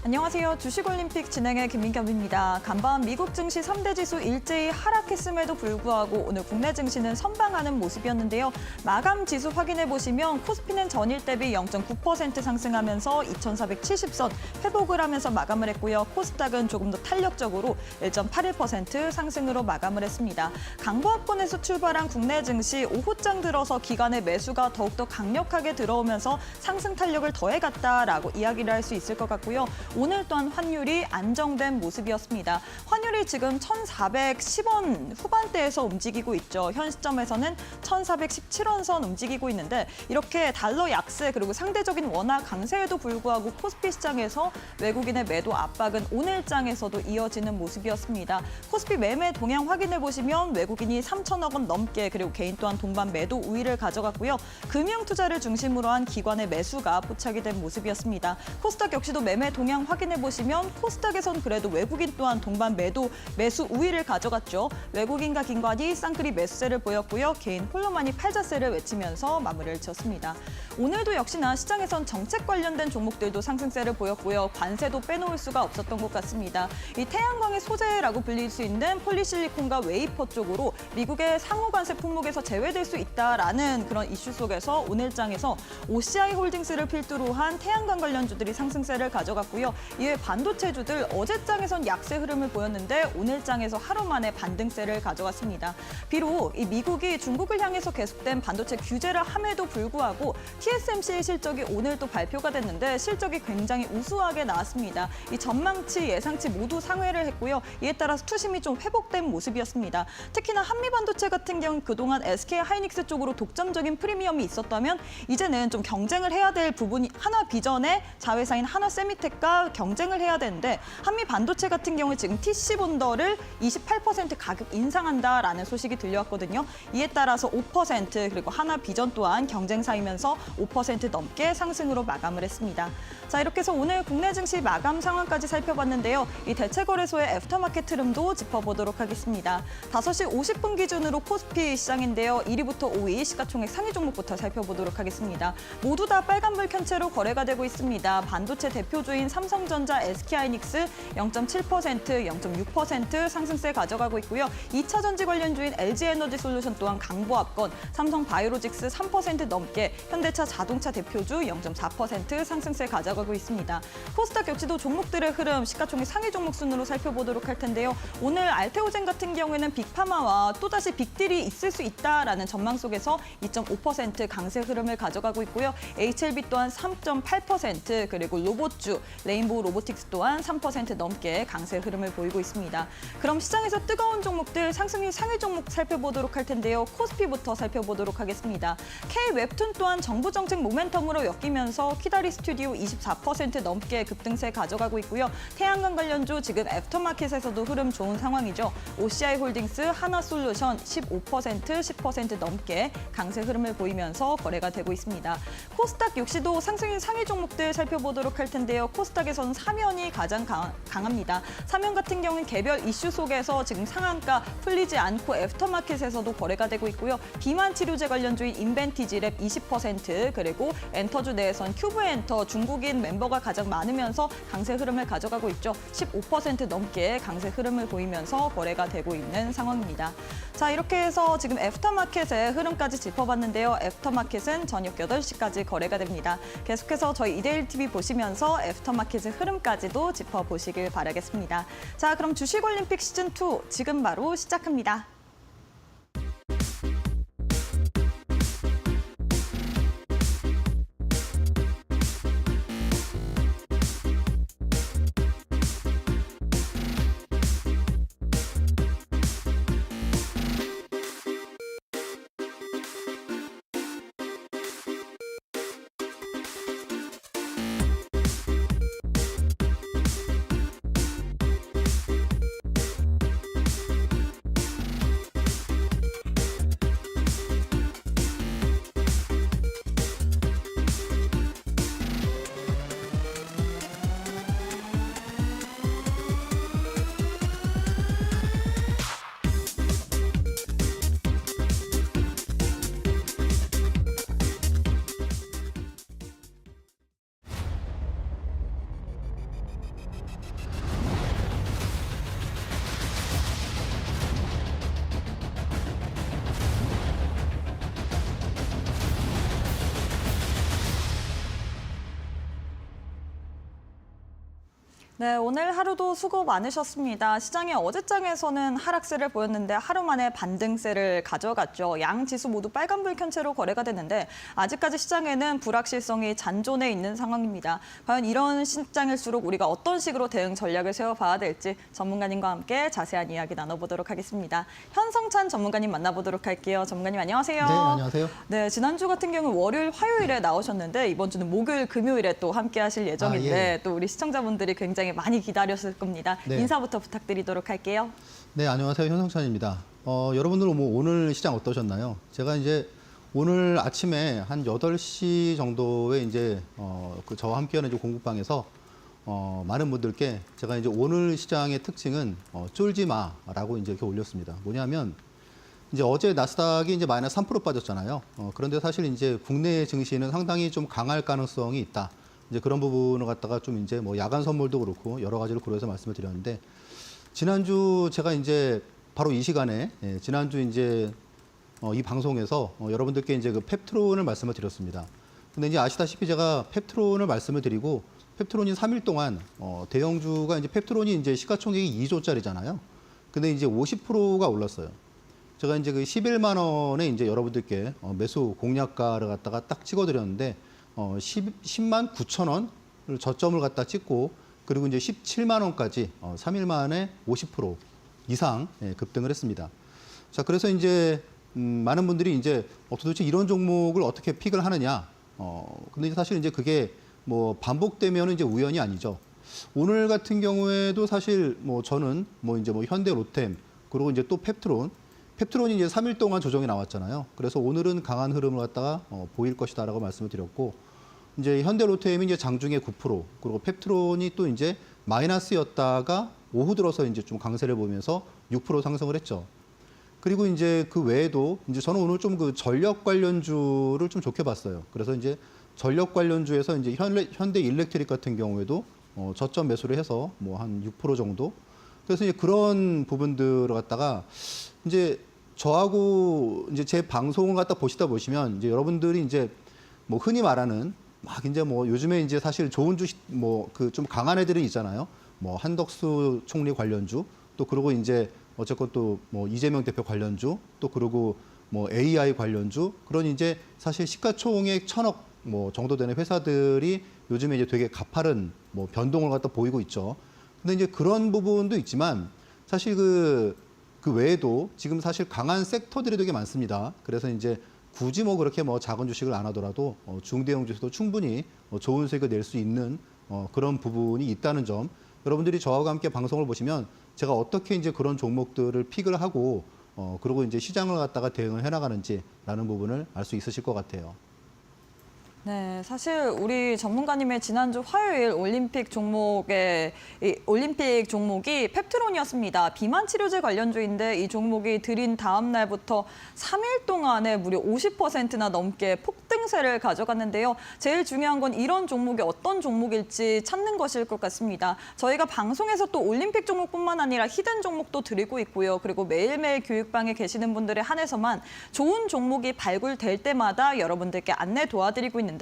안녕하세요. 주식올림픽 진행의 김민겸입니다. 간밤 미국 증시 3대 지수 일제히 하락했음에도 불구하고 오늘 국내 증시는 선방하는 모습이었는데요. 마감 지수 확인해 보시면 코스피는 전일 대비 0.9% 상승하면서 2,470선 회복을 하면서 마감을 했고요. 코스닥은 조금 더 탄력적으로 1.81% 상승으로 마감을 했습니다. 강보합권에서 출발한 국내 증시 오후장 들어서 기관의 매수가 더욱더 강력하게 들어오면서 상승 탄력을 더해갔다라고 이야기를 할 수 있을 것 같고요. 오늘 또한 환율이 안정된 모습이었습니다. 환율이 지금 1,410원 후반대에서 움직이고 있죠. 현 시점에서는 1,417원 선 움직이고 있는데 이렇게 달러 약세 그리고 상대적인 원화 강세에도 불구하고 코스피 시장에서 외국인의 매도 압박은 오늘장에서도 이어지는 모습이었습니다. 코스피 매매 동향 확인해 보시면 외국인이 3천억 원 넘게 그리고 개인 또한 동반 매도 우위를 가져갔고요. 금융 투자를 중심으로 한 기관의 매수가 포착이 된 모습이었습니다. 코스닥 역시도 매매 동향 확인해 보시면 코스닥에선 그래도 외국인 또한 동반 매수 우위를 가져갔죠. 외국인과 기관이 쌍끌이 매수세를 보였고요. 개인 홀로만이 팔자세를 외치면서 마무리를 지었습니다. 오늘도 역시나 시장에선 정책 관련된 종목들도 상승세를 보였고요. 관세도 빼놓을 수가 없었던 것 같습니다. 이 태양광의 소재라고 불릴 수 있는 폴리실리콘과 웨이퍼 쪽으로 미국의 상호 관세 품목에서 제외될 수 있다라는 그런 이슈 속에서 오늘장에서 OCI 홀딩스를 필두로 한 태양광 관련주들이 상승세를 가져갔고요. 이외 반도체주들 어제장에선 약세 흐름을 보였는데 오늘장에서 하루 만에 반등세를 가져갔습니다. 비록 이 미국이 중국을 향해서 계속된 반도체 규제를 함에도 불구하고 TSMC의 실적이 오늘 또 발표가 됐는데 실적이 굉장히 우수하게 나왔습니다. 이 전망치, 예상치 모두 상회를 했고요. 이에 따라서 투심이 좀 회복된 모습이었습니다. 특히나 한미반도체 같은 경우는 그동안 SK하이닉스 쪽으로 독점적인 프리미엄이 있었다면 이제는 좀 경쟁을 해야 될 부분이 하나비전의 자회사인 하나세미텍과 경쟁을 해야 되는데 한미 반도체 같은 경우 지금 TC본더를 28% 가격 인상한다라는 소식이 들려왔거든요. 이에 따라서 5% 그리고 하나비전 또한 경쟁사이면서 5% 넘게 상승으로 마감을 했습니다. 자, 이렇게 해서 오늘 국내 증시 마감 상황까지 살펴봤는데요. 이 대체거래소의 애프터마켓 흐름도 짚어보도록 하겠습니다. 5시 50분 기준으로 코스피 시장인데요. 1위부터 5위 시가총액 상위 종목부터 살펴보도록 하겠습니다. 모두 다 빨간불 켠 채로 거래가 되고 있습니다. 반도체 대표주인 삼성전자, SK하이닉스 0.7%, 0.6% 상승세 가져가고 있고요. 2차 전지 관련주인 LG에너지솔루션 또한 강보합권, 삼성바이오로직스 3% 넘게, 현대차 자동차 대표주 0.4% 상승세 가져가고 있습니다. 코스닥 역시도 종목들의 흐름, 시가총액 상위 종목 순으로 살펴보도록 할 텐데요. 오늘 알테오젠 같은 경우에는 빅파마와 또다시 빅딜이 있을 수 있다라는 전망 속에서 2.5% 강세 흐름을 가져가고 있고요. HLB 또한 3.8%, 그리고 로봇주, 레인보우 로보틱스 또한 3% 넘게 강세 흐름을 보이고 있습니다. 그럼 시장에서 뜨거운 종목들, 상승률 상위 종목 살펴보도록 할 텐데요. 코스피부터 살펴보도록 하겠습니다. K웹툰 또한 정부 정책 모멘텀으로 엮이면서 키다리 스튜디오 24% 넘게 급등세 가져가고 있고요. 태양광 관련주 지금 애프터마켓에서도 흐름 좋은 상황이죠. OCI 홀딩스, 하나솔루션 15%, 10% 넘게 강세 흐름을 보이면서 거래가 되고 있습니다. 코스닥 역시도 상승률 상위 종목들 살펴보도록 할 텐데요. 코스닥에서는 사면이 가장 강합니다. 사면 같은 경우는 개별 이슈 속에서 지금 상한가 풀리지 않고 애프터마켓에서도 거래가 되고 있고요. 비만 치료제 관련주인 인벤티지랩 20%, 그리고 엔터주 내에선 큐브엔터 중국인 멤버가 가장 많으면서 강세 흐름을 가져가고 있죠. 15% 넘게 강세 흐름을 보이면서 거래가 되고 있는 상황입니다. 자, 이렇게 해서 지금 애프터마켓의 흐름까지 짚어봤는데요. 애프터마켓은 저녁 8시까지 거래가 됩니다. 계속해서 저희 이데일TV 보시면서 애프터마켓의 흐름까지도 짚어보시길 바라겠습니다. 자, 그럼 주식올림픽 시즌2 지금 바로 시작합니다. 네, 오늘 하루도 수고 많으셨습니다. 시장의 어제장에서는 하락세를 보였는데 하루 만에 반등세를 가져갔죠. 양 지수 모두 빨간불 켠 채로 거래가 됐는데 아직까지 시장에는 불확실성이 잔존해 있는 상황입니다. 과연 이런 시장일수록 우리가 어떤 식으로 대응 전략을 세워봐야 될지 전문가님과 함께 자세한 이야기 나눠보도록 하겠습니다. 현성찬 전문가님 만나보도록 할게요. 전문가님 안녕하세요. 네, 안녕하세요. 네, 지난주 같은 경우 월요일, 화요일에 나오셨는데 이번 주는 목요일, 금요일에 또 함께 하실 예정인데 또 우리 시청자분들이 굉장히 많이 기다렸을 겁니다. 네. 인사부터 부탁드리도록 할게요. 네, 안녕하세요. 현성찬입니다. 여러분들은 오늘 시장 어떠셨나요? 제가 이제 오늘 아침에 한 8시 정도에 이제 저와 함께하는 이제 공부방에서 많은 분들께 제가 이제 오늘 시장의 특징은 쫄지 마라고 이제 이렇게 올렸습니다. 뭐냐면 이제 어제 나스닥이 이제 마이너스 3% 빠졌잖아요. 그런데 사실 이제 국내 증시는 상당히 좀 강할 가능성이 있다. 이제 그런 부분을 갖다가 좀 이제 뭐 야간 선물도 그렇고 여러 가지를 고려해서 말씀을 드렸는데 지난주 제가 이제 바로 이 시간에 지난주 이제 이 방송에서 여러분들께 이제 그 펩트론을 말씀을 드렸습니다. 근데 이제 아시다시피 제가 펩트론을 말씀을 드리고 펩트론이 3일 동안 대형주가 이제 펩트론이 이제 시가총액이 2조짜리잖아요. 근데 이제 50%가 올랐어요. 제가 이제 그 11만 원에 이제 여러분들께 매수 공략가를 갖다가 딱 찍어드렸는데 10만 9천 원을 저점을 갖다 찍고 그리고 이제 17만 원까지 3일 만에 50% 이상 급등을 했습니다. 자, 그래서 이제 많은 분들이 이제 도대체 이런 종목을 어떻게 픽을 하느냐. 근데 사실 이제 그게 뭐 반복되면 이제 우연이 아니죠. 오늘 같은 경우에도 사실 뭐 저는 뭐 이제 뭐 현대 로템 그리고 이제 또 펩트론이 이제 3일 동안 조정이 나왔잖아요. 그래서 오늘은 강한 흐름을 갖다가 보일 것이다라고 말씀을 드렸고, 이제 현대로템이 이제 장중에 9%, 그리고 펩트론이 또 이제 마이너스였다가 오후 들어서 이제 좀 강세를 보면서 6% 상승을 했죠. 그리고 이제 그 외에도 이제 저는 오늘 좀 그 전력 관련주를 좀 좋게 봤어요. 그래서 이제 전력 관련주에서 이제 현대 일렉트릭 같은 경우에도 저점 매수를 해서 뭐 한 6% 정도. 그래서 이제 그런 부분들을 갖다가 이제 저하고 이제 제 방송을 갖다 보시면 이제 여러분들이 이제 뭐 흔히 말하는 막 이제 뭐 요즘에 이제 사실 좋은 주식 뭐 그 좀 강한 애들은 있잖아요. 뭐 한덕수 총리 관련주 또 그리고 이제 어쨌건 또 뭐 이재명 대표 관련주 또 그리고 뭐 AI 관련주 그런 이제 사실 시가총액 1,000억 뭐 정도 되는 회사들이 요즘에 이제 되게 가파른 뭐 변동을 갖다 보이고 있죠. 근데 이제 그런 부분도 있지만 사실 그 외에도 지금 사실 강한 섹터들이 되게 많습니다. 그래서 이제 굳이 뭐 그렇게 뭐 작은 주식을 안 하더라도 중대형 주식도 충분히 좋은 수익을 낼 수 있는 그런 부분이 있다는 점. 여러분들이 저와 함께 방송을 보시면 제가 어떻게 이제 그런 종목들을 픽을 하고 그리고 이제 시장을 갖다가 대응을 해나가는지라는 부분을 알 수 있으실 것 같아요. 네, 사실 우리 전문가님의 지난주 화요일 올림픽 종목이 펩트론이었습니다. 비만 치료제 관련주인데 이 종목이 들인 다음 날부터 3일 동안에 무려 50%나 넘게 폭등세를 가져갔는데요. 제일 중요한 건 이런 종목이 어떤 종목일지 찾는 것일 것 같습니다. 저희가 방송에서 또 올림픽 종목뿐만 아니라 히든 종목도 드리고 있고요. 그리고 매일매일 교육방에 계시는 분들에 한해서만 좋은 종목이 발굴될 때마다 여러분들께 안내 도와드리고 있는데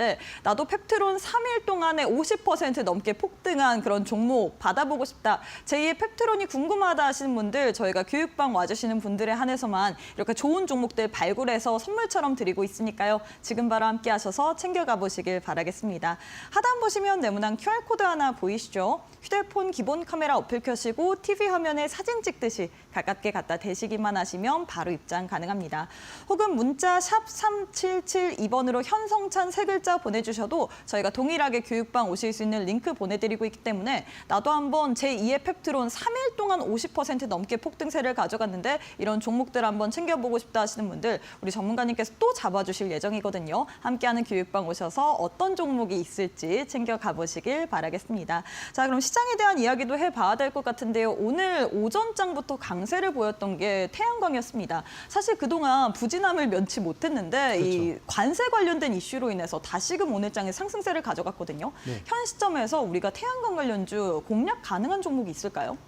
나도 펩트론 3일 동안에 50% 넘게 폭등한 그런 종목 받아보고 싶다. 제2의 펩트론이 궁금하다 하시는 분들 저희가 교육방 와주시는 분들에 한해서만 이렇게 좋은 종목들 발굴해서 선물처럼 드리고 있으니까요. 지금 바로 함께 하셔서 챙겨가 보시길 바라겠습니다. 하단 보시면 네모난 QR코드 하나 보이시죠? 휴대폰 기본 카메라 어플 켜시고 TV 화면에 사진 찍듯이 가깝게 갖다 대시기만 하시면 바로 입장 가능합니다. 혹은 문자 샵 3772번으로 현성찬 세 글자 보내주셔도 저희가 동일하게 교육방 오실 수 있는 링크 보내드리고 있기 때문에 나도 한번 제2의 펩트론 3일 동안 50% 넘게 폭등세를 가져갔는데 이런 종목들 한번 챙겨보고 싶다 하시는 분들 우리 전문가님께서 또 잡아주실 예정이거든요. 함께하는 교육방 오셔서 어떤 종목이 있을지 챙겨가 보시길 바라겠습니다. 자, 그럼 시장에 대한 이야기도 해봐야 될 것 같은데요. 오늘 오전장부터 강세를 보였던 게 태양광이었습니다. 사실 그동안 부진함을 면치 못했는데 그렇죠. 이 관세 관련된 이슈로 인해서 다시금 오늘 장에 상승세를 가져갔거든요. 네. 현 시점에서 우리가 태양광 관련주 공략 가능한 종목이 있을까요?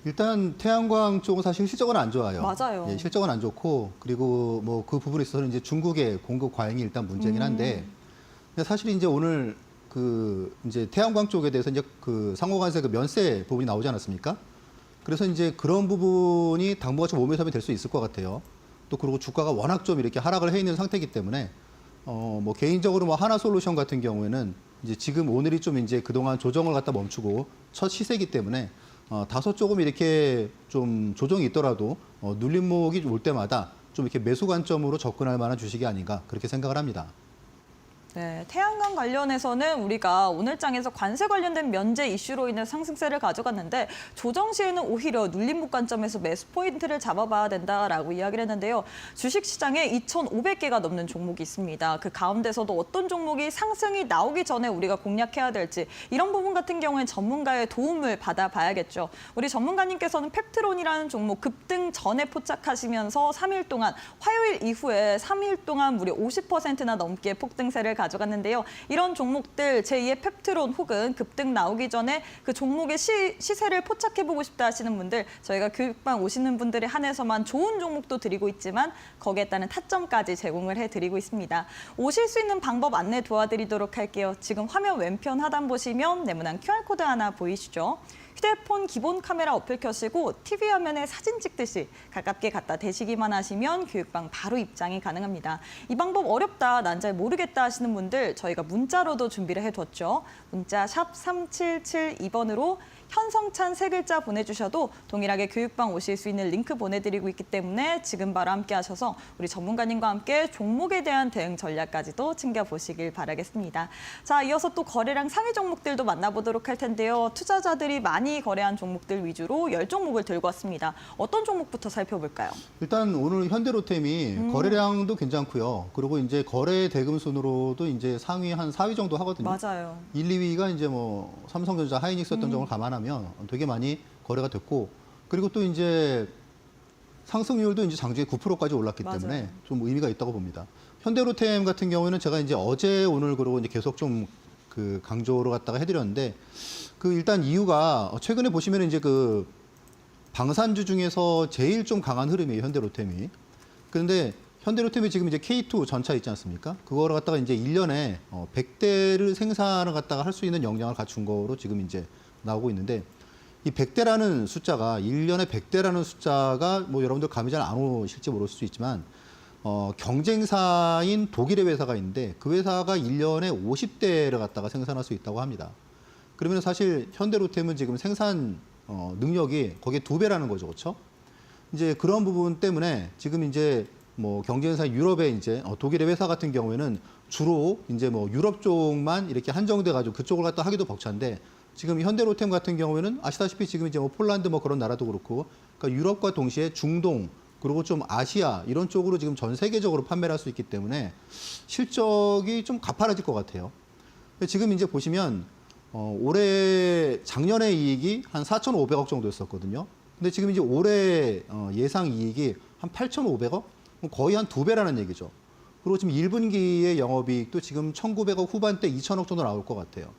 일단 태양광 쪽은 사실 실적은 안 좋아요. 맞아요. 예, 실적은 안 좋고 그리고 뭐 그 부분에 있어서는 이제 중국의 공급 과잉이 일단 문제긴 한데 근데 사실 이제 오늘 이제 태양광 쪽에 대해서 이제 그 상호간세 그 면세 부분이 나오지 않았습니까? 그래서 이제 그런 부분이 당분간 좀 몸에 섬이 될 수 있을 것 같아요. 또 그리고 주가가 워낙 좀 이렇게 하락을 해 있는 상태이기 때문에 뭐 개인적으로 뭐 하나솔루션 같은 경우에는 이제 지금 오늘이 좀 이제 그동안 조정을 갖다 멈추고 첫 시세이기 때문에 다소 조금 이렇게 좀 조정이 있더라도 눌림목이 올 때마다 좀 이렇게 매수 관점으로 접근할 만한 주식이 아닌가 그렇게 생각을 합니다. 네, 태양광 관련해서는 우리가 오늘 장에서 관세 관련된 면제 이슈로 인해 상승세를 가져갔는데 조정 시에는 오히려 눌림목 관점에서 매수 포인트를 잡아봐야 된다라고 이야기를 했는데요. 주식시장에 2,500개가 넘는 종목이 있습니다. 그 가운데서도 어떤 종목이 상승이 나오기 전에 우리가 공략해야 될지 이런 부분 같은 경우엔 전문가의 도움을 받아봐야겠죠. 우리 전문가님께서는 펩트론이라는 종목 급등 전에 포착하시면서 3일 동안 화요일 이후에 3일 동안 무려 50%나 넘게 폭등세를 가져갔는데요. 이런 종목들 제2의 펩트론 혹은 급등 나오기 전에 그 종목의 시세를 포착해보고 싶다 하시는 분들 저희가 교육방 오시는 분들에 한해서만 좋은 종목도 드리고 있지만 거기에 따른 타점까지 제공을 해드리고 있습니다. 오실 수 있는 방법 안내 도와드리도록 할게요. 지금 화면 왼편 하단 보시면 네모난 QR코드 하나 보이시죠? 휴대폰 기본 카메라 어플 켜시고 TV 화면에 사진 찍듯이 가깝게 갖다 대시기만 하시면 교육방 바로 입장이 가능합니다. 이 방법 어렵다, 난 잘 모르겠다 하시는 분들 저희가 문자로도 준비를 해뒀죠. 문자 샵 3772번으로 현성찬 세 글자 보내주셔도 동일하게 교육방 오실 수 있는 링크 보내드리고 있기 때문에 지금 바로 함께 하셔서 우리 전문가님과 함께 종목에 대한 대응 전략까지도 챙겨보시길 바라겠습니다. 자, 이어서 또 거래량 상위 종목들도 만나보도록 할 텐데요. 투자자들이 많이 거래한 종목들 위주로 10종목을 들고 왔습니다. 어떤 종목부터 살펴볼까요? 일단 오늘 현대로템이 거래량도 괜찮고요. 그리고 이제 거래 대금 순으로도 이제 상위 한 4위 정도 하거든요. 맞아요. 1, 2위가 이제 뭐 삼성전자, 하이닉스였던 점을 감안하면 되게 많이 거래가 됐고, 그리고 또 이제 상승률도 이제 장중에 9%까지 올랐기 때문에 맞아요. 좀 의미가 있다고 봅니다. 현대로템 같은 경우에는 제가 이제 어제 오늘 그러고 이제 계속 좀 그 강조로 갖다가 해드렸는데, 그 일단 이유가 최근에 보시면 이제 그 방산주 중에서 제일 좀 강한 흐름이에요, 현대로템이. 그런데 현대로템이 지금 이제 K2 전차 있지 않습니까? 그거를 갖다가 이제 1년에 100대를 생산을 갖다가 할 수 있는 역량을 갖춘 거로 지금 이제 나오고 있는데, 이 100대라는 숫자가 1년에 100대라는 숫자가 뭐 여러분들 감이 잘 안 오실지 모를 수 있지만 경쟁사인 독일의 회사가 있는데 그 회사가 1년에 50대를 갖다가 생산할 수 있다고 합니다. 그러면 사실 현대로템은 지금 생산 능력이 거기에 2배라는 거죠, 그렇죠? 이제 그런 부분 때문에 지금 이제 뭐 경쟁사 유럽의 이제 독일의 회사 같은 경우에는 주로 이제 뭐 유럽 쪽만 이렇게 한정돼 가지고 그쪽을 갖다 하기도 벅찬데, 지금 현대로템 같은 경우에는 아시다시피 지금 이제 뭐 폴란드 뭐 그런 나라도 그렇고, 그러니까 유럽과 동시에 중동 그리고 좀 아시아 이런 쪽으로 지금 전 세계적으로 판매를 할 수 있기 때문에 실적이 좀 가파라질 것 같아요. 지금 이제 보시면 올해 작년에 이익이 한 4,500억 정도였었거든요. 근데 지금 이제 올해 예상 이익이 한 8,500억? 거의 한 2배라는 얘기죠. 그리고 지금 1분기의 영업이익도 지금 1,900억 후반대 2,000억 정도 나올 것 같아요.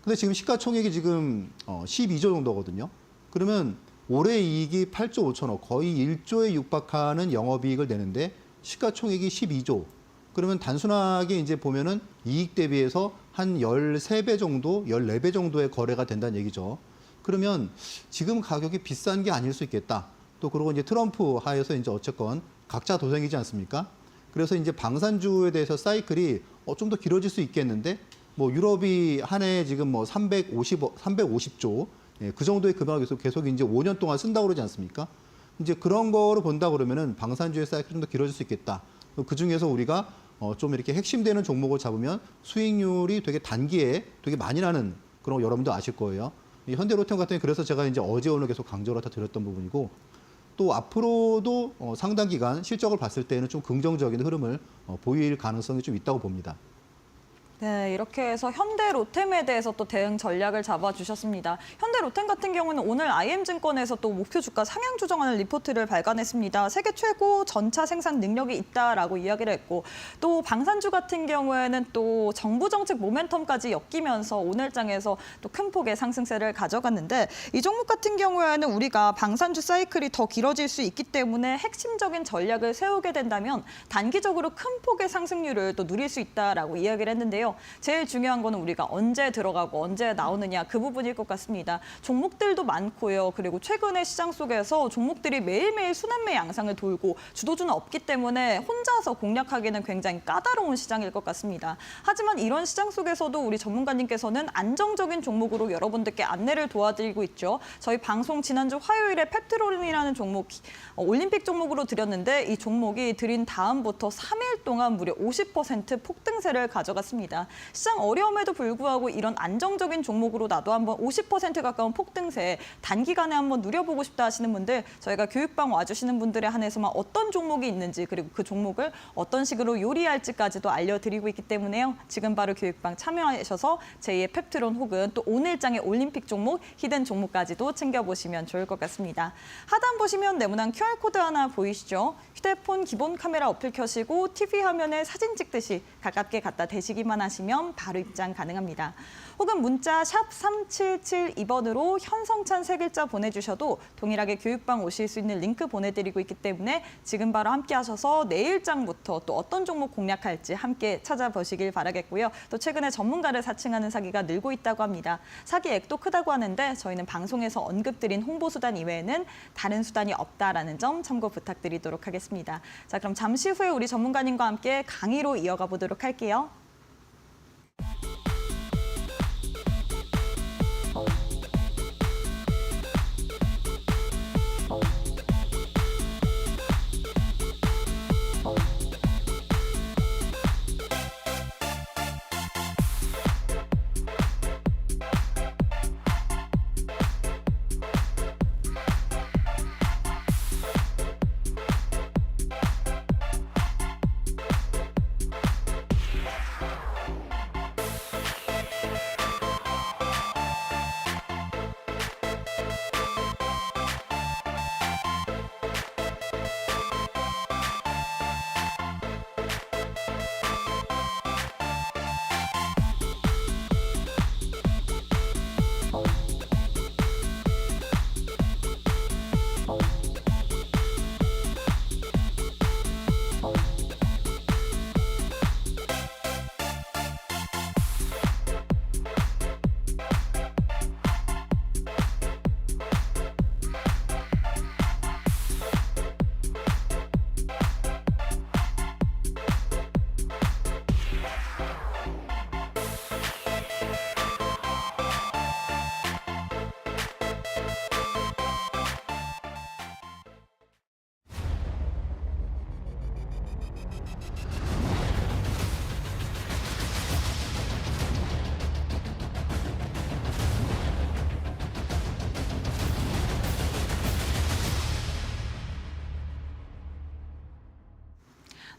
근데 지금 시가총액이 지금 12조 정도거든요. 그러면 올해 이익이 8조 5천억, 거의 1조에 육박하는 영업이익을 내는데 시가총액이 12조. 그러면 단순하게 이제 보면은 이익 대비해서 한 13배 정도, 14배 정도의 거래가 된다는 얘기죠. 그러면 지금 가격이 비싼 게 아닐 수 있겠다. 또 그리고 이제 트럼프 하에서 이제 어쨌건 각자 도생이지 않습니까? 그래서 이제 방산주에 대해서 사이클이 좀 더 길어질 수 있겠는데, 뭐 유럽이 한 해 지금 뭐 350조, 예, 그 정도의 금액을 계속 이제 5년 동안 쓴다고 그러지 않습니까? 이제 그런 거를 본다 그러면은 방산주의 사이클이 좀 더 길어질 수 있겠다. 그 중에서 우리가 좀 이렇게 핵심되는 종목을 잡으면 수익률이 되게 단기에 되게 많이 나는 그런 거 여러분도 아실 거예요. 이 현대로템 같은 경우 그래서 제가 이제 어제 오늘 계속 강조를 다 드렸던 부분이고, 또 앞으로도 상당 기간 실적을 봤을 때는 좀 긍정적인 흐름을 보일 가능성이 좀 있다고 봅니다. 네, 이렇게 해서 현대로템에 대해서 또 대응 전략을 잡아주셨습니다. 현대로템 같은 경우는 오늘 IM증권에서 또 목표 주가 상향 조정하는 리포트를 발간했습니다. 세계 최고 전차 생산 능력이 있다라고 이야기를 했고, 또 방산주 같은 경우에는 또 정부 정책 모멘텀까지 엮이면서 오늘 장에서 또 큰 폭의 상승세를 가져갔는데, 이 종목 같은 경우에는 우리가 방산주 사이클이 더 길어질 수 있기 때문에 핵심적인 전략을 세우게 된다면 단기적으로 큰 폭의 상승률을 또 누릴 수 있다라고 이야기를 했는데요. 있는데요. 제일 중요한 거는 우리가 언제 들어가고 언제 나오느냐 그 부분일 것 같습니다. 종목들도 많고요. 그리고 최근에 시장 속에서 종목들이 매일매일 순환매 양상을 돌고 주도주는 없기 때문에 혼자서 공략하기는 굉장히 까다로운 시장일 것 같습니다. 하지만 이런 시장 속에서도 우리 전문가님께서는 안정적인 종목으로 여러분들께 안내를 도와드리고 있죠. 저희 방송 지난주 화요일에 펩트론이라는 종목 올림픽 종목으로 드렸는데 이 종목이 드린 다음부터 3일 동안 무려 50% 폭등세를 가져갔습니다. 시장 어려움에도 불구하고 이런 안정적인 종목으로 나도 한번 50% 가까운 폭등세 단기간에 한번 누려보고 싶다 하시는 분들 저희가 교육방 와주시는 분들에 한해서만 어떤 종목이 있는지 그리고 그 종목을 어떤 식으로 요리할지까지도 알려드리고 있기 때문에요. 지금 바로 교육방 참여하셔서 제2의 펩트론 혹은 또 오늘장의 올림픽 종목, 히든 종목까지도 챙겨보시면 좋을 것 같습니다. 하단 보시면 네모난 QR코드 하나 보이시죠? 휴대폰 기본 카메라 어플 켜시고 TV 화면에 사진 찍듯이 가깝게 갖다 대시기만 하시면 바로 입장 가능합니다. 혹은 문자 샵 3772번으로 현성찬 세 글자 보내주셔도 동일하게 교육방 오실 수 있는 링크 보내드리고 있기 때문에 지금 바로 함께 하셔서 내일장부터 또 어떤 종목 공략할지 함께 찾아보시길 바라겠고요. 또 최근에 전문가를 사칭하는 사기가 늘고 있다고 합니다. 사기액도 크다고 하는데 저희는 방송에서 언급드린 홍보수단 이외에는 다른 수단이 없다라는 점 참고 부탁드리도록 하겠습니다. 자, 그럼 잠시 후에 우리 전문가님과 함께 강의로 이어가 보도록 할게요.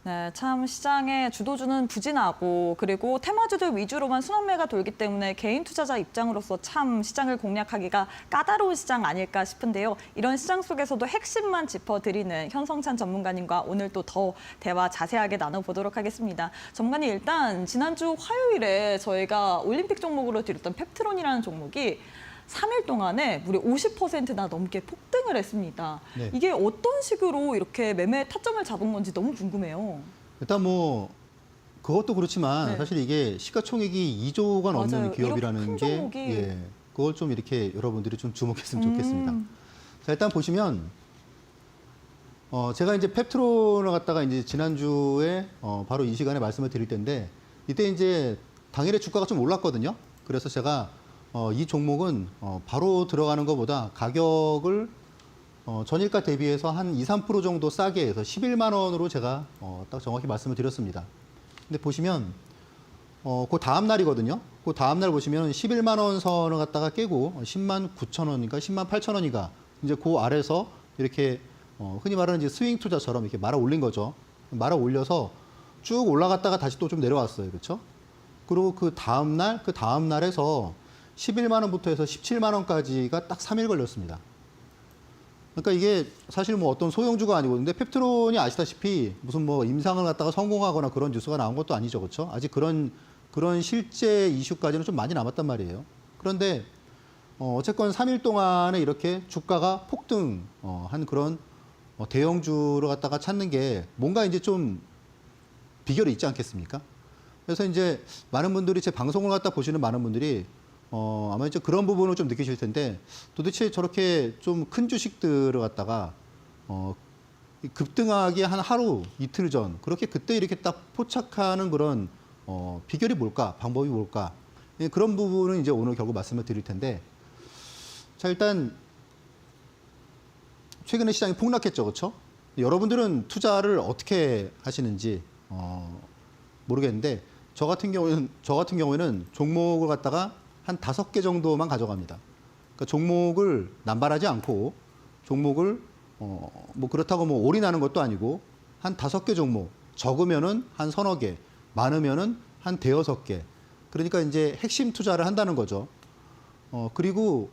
네, 참 시장의 주도주는 부진하고 그리고 테마주들 위주로만 순환매가 돌기 때문에 개인 투자자 입장으로서 참 시장을 공략하기가 까다로운 시장 아닐까 싶은데요. 이런 시장 속에서도 핵심만 짚어드리는 현성찬 전문가님과 오늘 또 더 대화 자세하게 나눠보도록 하겠습니다. 전문가님 일단 지난주 화요일에 저희가 올림픽 종목으로 드렸던 펩트론이라는 종목이 3일 동안에 무려 50%나 넘게 폭등을 했습니다. 네. 이게 어떤 식으로 이렇게 매매 타점을 잡은 건지 너무 궁금해요. 일단 뭐 그것도 그렇지만 네. 사실 이게 시가총액이 2조가 넘는 맞아요. 기업이라는 이렇게 큰 게 종목이. 예, 그걸 좀 이렇게 여러분들이 좀 주목했으면 좋겠습니다. 자, 일단 보시면 제가 이제 펩트론을 갖다가 이제 지난주에 바로 이 시간에 말씀을 드릴 텐데 이때 이제 당일에 주가가 좀 올랐거든요. 그래서 제가 이 종목은 바로 들어가는 것보다 가격을 전일가 대비해서 한 2, 3% 정도 싸게 해서 11만 원으로 제가 딱 정확히 말씀을 드렸습니다. 근데 보시면 그 다음 날이거든요. 그 다음 날 보시면 11만 원 선을 갖다가 깨고 10만 9천 원인가 10만 8천 원인가 이제 그 아래서 이렇게 흔히 말하는 이제 스윙 투자처럼 이렇게 말아 올린 거죠. 말아 올려서 쭉 올라갔다가 다시 또 좀 내려왔어요. 그렇죠? 그리고 그 다음 날에서 11만 원부터 해서 17만 원까지가 딱 3일 걸렸습니다. 그러니까 이게 사실 뭐 어떤 소형주가 아니고 근데 펩트론이 아시다시피 무슨 뭐 임상을 갖다가 성공하거나 그런 뉴스가 나온 것도 아니죠. 그렇죠? 아직 그런 실제 이슈까지는 좀 많이 남았단 말이에요. 그런데 어쨌건 3일 동안에 이렇게 주가가 폭등한 그런 대형주를 갖다가 찾는 게 뭔가 이제 좀 비결이 있지 않겠습니까? 그래서 이제 많은 분들이 제 방송을 갖다 보시는 많은 분들이 아마 이제 그런 부분을 좀 느끼실 텐데 도대체 저렇게 좀 큰 주식들을 갖다가 이 급등하기 한 하루 이틀 전 그렇게 그때 이렇게 딱 포착하는 그런 비결이 뭘까, 방법이 뭘까, 예, 그런 부분은 이제 오늘 결국 말씀을 드릴 텐데, 자 일단 최근에 시장이 폭락했죠, 그렇죠? 여러분들은 투자를 어떻게 하시는지 모르겠는데 저 같은 경우에는 종목을 갖다가 한 5개 정도만 가져갑니다. 그러니까 종목을 남발하지 않고 종목을 뭐 그렇다고 뭐 올인하는 것도 아니고 한 5개 종목, 적으면은 한 서너 개, 많으면은 한 대여섯 개. 그러니까 이제 핵심 투자를 한다는 거죠. 그리고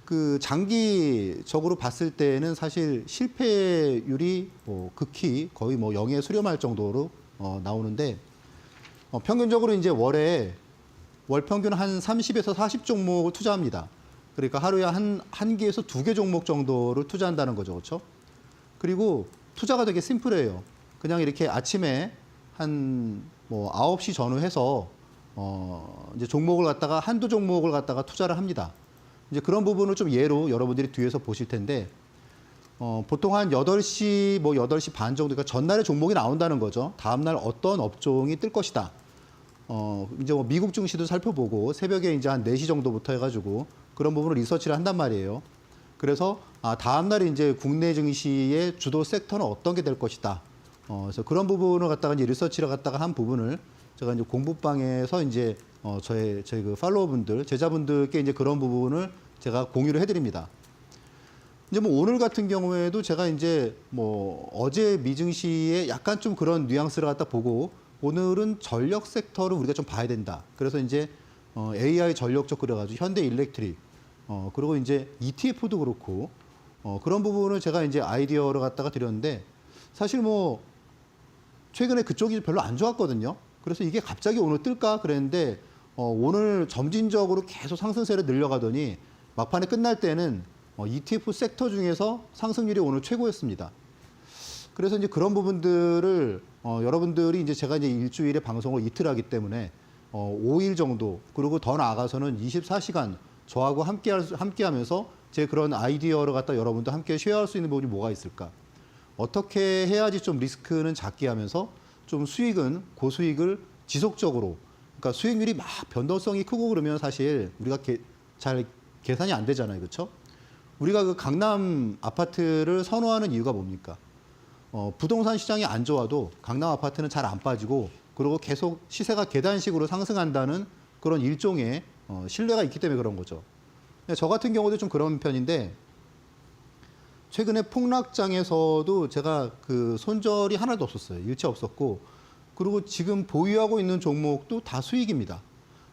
그 장기적으로 봤을 때는 사실 실패율이 극히 거의 뭐 0에 수렴할 정도로 나오는데 평균적으로 이제 월 평균 한 30에서 40 종목을 투자합니다. 그러니까 하루에 한 개에서 2개 종목 정도를 투자한다는 거죠. 그렇죠? 그리고 투자가 되게 심플해요. 그냥 이렇게 아침에 한 뭐 9시 전후해서 이제 종목을 갖다가 한두 종목을 갖다가 투자를 합니다. 이제 그런 부분을 좀 예로 여러분들이 뒤에서 보실 텐데 보통 한 8시 뭐 8시 반 정도, 그러니까 전날에 종목이 나온다는 거죠. 다음 날 어떤 업종이 뜰 것이다. 이제 뭐 미국 증시도 살펴보고 새벽에 이제 한 4시 정도부터 해가지고 그런 부분을 리서치를 한단 말이에요. 그래서 다음 날에 이제 국내 증시의 주도 섹터는 어떤 게 될 것이다. 그래서 그런 부분을 갖다가 이제 리서치를 갖다가 한 부분을 제가 이제 공부방에서 이제 저희 그 팔로워분들, 제자분들께 이제 그런 부분을 제가 공유를 해드립니다. 이제 뭐 오늘 같은 경우에도 제가 이제 뭐 어제 미증시에 약간 좀 그런 뉘앙스를 갖다 보고 오늘은 전력 섹터를 우리가 좀 봐야 된다. 그래서 이제 AI 전력 쪽 그래가지고 현대 일렉트릭 그리고 이제 ETF도 그렇고 그런 부분을 제가 이제 아이디어를 갖다가 드렸는데 사실 뭐 최근에 그쪽이 별로 안 좋았거든요. 그래서 이게 갑자기 오늘 뜰까 그랬는데 오늘 점진적으로 계속 상승세를 늘려가더니 막판에 끝날 때는 ETF 섹터 중에서 상승률이 오늘 최고였습니다. 그래서 이제 그런 부분들을 여러분들이 이제 제가 이제 일주일에 방송을 이틀 하기 때문에 5일 정도 그리고 더 나아가서는 24시간 저하고 함께하면서 제 그런 아이디어를 갖다 여러분도 함께 쉐어할 수 있는 부분이 뭐가 있을까? 어떻게 해야지 좀 리스크는 작게 하면서 좀 수익은 고수익을 지속적으로, 그러니까 수익률이 막 변동성이 크고 그러면 사실 우리가 잘 계산이 안 되잖아요, 그렇죠? 우리가 그 강남 아파트를 선호하는 이유가 뭡니까? 부동산 시장이 안 좋아도 강남 아파트는 잘 안 빠지고 그리고 계속 시세가 계단식으로 상승한다는 그런 일종의 신뢰가 있기 때문에 그런 거죠. 저 같은 경우도 좀 그런 편인데 최근에 폭락장에서도 제가 그 손절이 하나도 없었어요. 일체 없었고 그리고 지금 보유하고 있는 종목도 다 수익입니다.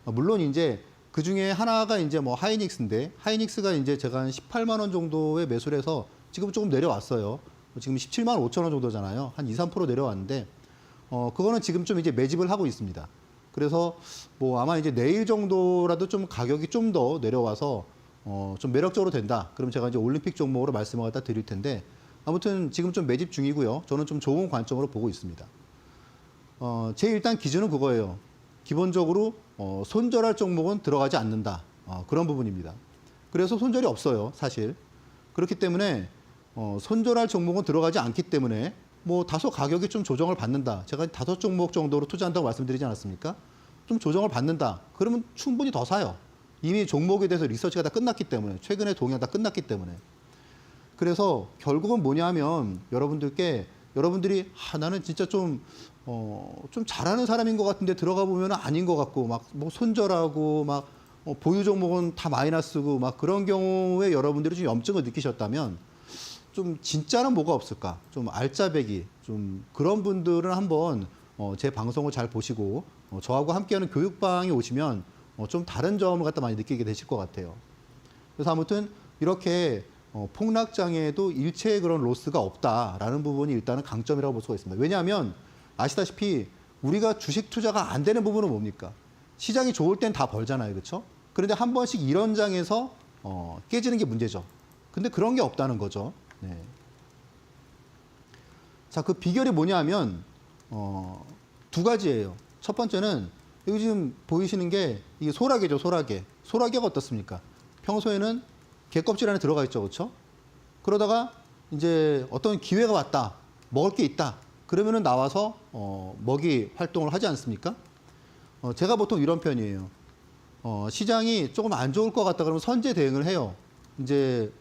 물론 이제 그 중에 하나가 이제 뭐 하이닉스인데 하이닉스가 이제 제가 한 18만 원 정도에 매수를 해서 지금 조금 내려왔어요. 지금 17만 5천 원 정도잖아요. 한 2, 3% 내려왔는데 그거는 지금 좀 이제 매집을 하고 있습니다. 그래서 뭐 아마 이제 내일 정도라도 좀 가격이 좀 더 내려와서 좀 매력적으로 된다. 그럼 제가 이제 올림픽 종목으로 말씀을 갖다 드릴 텐데 아무튼 지금 좀 매집 중이고요. 저는 좀 좋은 관점으로 보고 있습니다. 제 일단 기준은 그거예요. 기본적으로 손절할 종목은 들어가지 않는다. 그런 부분입니다. 그래서 손절이 없어요, 사실. 그렇기 때문에 손절할 종목은 들어가지 않기 때문에 뭐 다소 가격이 좀 조정을 받는다. 제가 5종목 정도로 투자한다고 말씀드리지 않았습니까? 좀 조정을 받는다. 그러면 충분히 더 사요. 이미 종목에 대해서 리서치가 다 끝났기 때문에, 최근에 동향 다 끝났기 때문에. 그래서 결국은 뭐냐면 여러분들이 나는 진짜 좀 잘하는 사람인 것 같은데 들어가 보면 아닌 것 같고 막 뭐 손절하고 막 보유 종목은 다 마이너스고 막 그런 경우에 여러분들이 좀 염증을 느끼셨다면 좀 진짜는 뭐가 없을까? 좀 알짜배기 좀 그런 분들은 한번 제 방송을 잘 보시고 저하고 함께하는 교육방에 오시면 좀 다른 점을 갖다 많이 느끼게 되실 것 같아요. 그래서 아무튼 이렇게 폭락장에도 일체의 그런 로스가 없다라는 부분이 일단은 강점이라고 볼 수가 있습니다. 왜냐하면 아시다시피 우리가 주식 투자가 안 되는 부분은 뭡니까? 시장이 좋을 땐 다 벌잖아요, 그렇죠? 그런데 한 번씩 이런 장에서 깨지는 게 문제죠. 근데 그런 게 없다는 거죠. 네. 자, 그 비결이 뭐냐면 두 가지예요. 첫 번째는 여기 지금 보이시는 게 이게 소라게죠, 소라게. 소라게가 어떻습니까? 평소에는 게 껍질 안에 들어가 있죠, 그렇죠? 그러다가 이제 어떤 기회가 왔다, 먹을 게 있다. 그러면은 나와서 먹이 활동을 하지 않습니까? 제가 보통 이런 편이에요. 시장이 조금 안 좋을 것 같다 그러면 선제 대응을 해요. 이제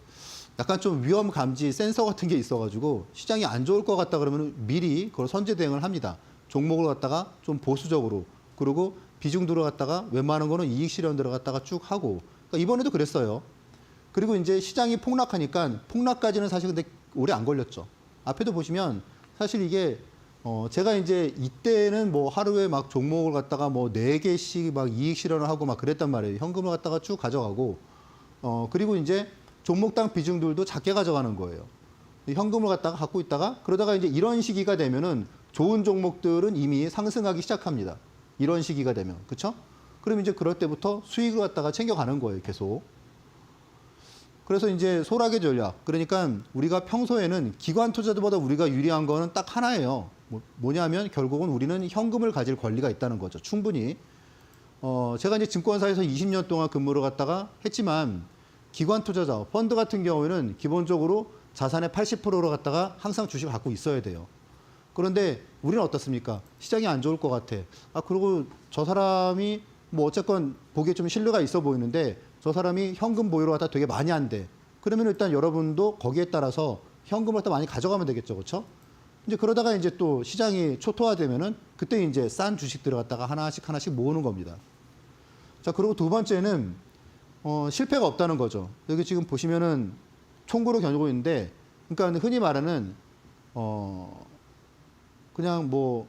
약간 좀 위험 감지 센서 같은 게 있어가지고 시장이 안 좋을 것 같다 그러면 미리 그걸 선제 대응을 합니다. 종목을 갖다가 좀 보수적으로 그리고 비중 들어갔다가 웬만한 거는 이익 실현 들어갔다가 쭉 하고 그러니까 이번에도 그랬어요. 그리고 이제 시장이 폭락하니까 폭락까지는 사실 근데 오래 안 걸렸죠. 앞에도 보시면 사실 이게 제가 이제 이때는 뭐 하루에 막 종목을 갖다가 뭐 4개씩 막 이익 실현을 하고 막 그랬단 말이에요. 현금을 갖다가 쭉 가져가고 그리고 이제 종목당 비중들도 작게 가져가는 거예요. 현금을 갖다가 갖고 있다가 그러다가 이제 이런 시기가 되면은 좋은 종목들은 이미 상승하기 시작합니다. 이런 시기가 되면. 그렇죠? 그럼 이제 그럴 때부터 수익을 갖다가 챙겨가는 거예요, 계속. 그래서 이제 소라게 전략. 그러니까 우리가 평소에는 기관 투자들보다 우리가 유리한 거는 딱 하나예요. 뭐냐면 결국은 우리는 현금을 가질 권리가 있다는 거죠. 충분히. 제가 이제 증권사에서 20년 동안 근무를 갖다가 했지만 기관 투자자, 펀드 같은 경우에는 기본적으로 자산의 80%를 갖다가 항상 주식을 갖고 있어야 돼요. 그런데 우리는 어떻습니까? 시장이 안 좋을 것 같아. 그리고 저 사람이 뭐 어쨌건 보기에 좀 신뢰가 있어 보이는데 저 사람이 현금 보유를 갖다 되게 많이 한대. 그러면 일단 여러분도 거기에 따라서 현금을 갖다 많이 가져가면 되겠죠. 그렇죠? 이제 그러다가 이제 또 시장이 초토화되면은 그때 이제 싼 주식들을 갖다가 하나씩 모으는 겁니다. 자, 그리고 두 번째는 실패가 없다는 거죠. 여기 지금 보시면은 총구로 겨누고 있는데 그러니까 흔히 말하는 그냥 뭐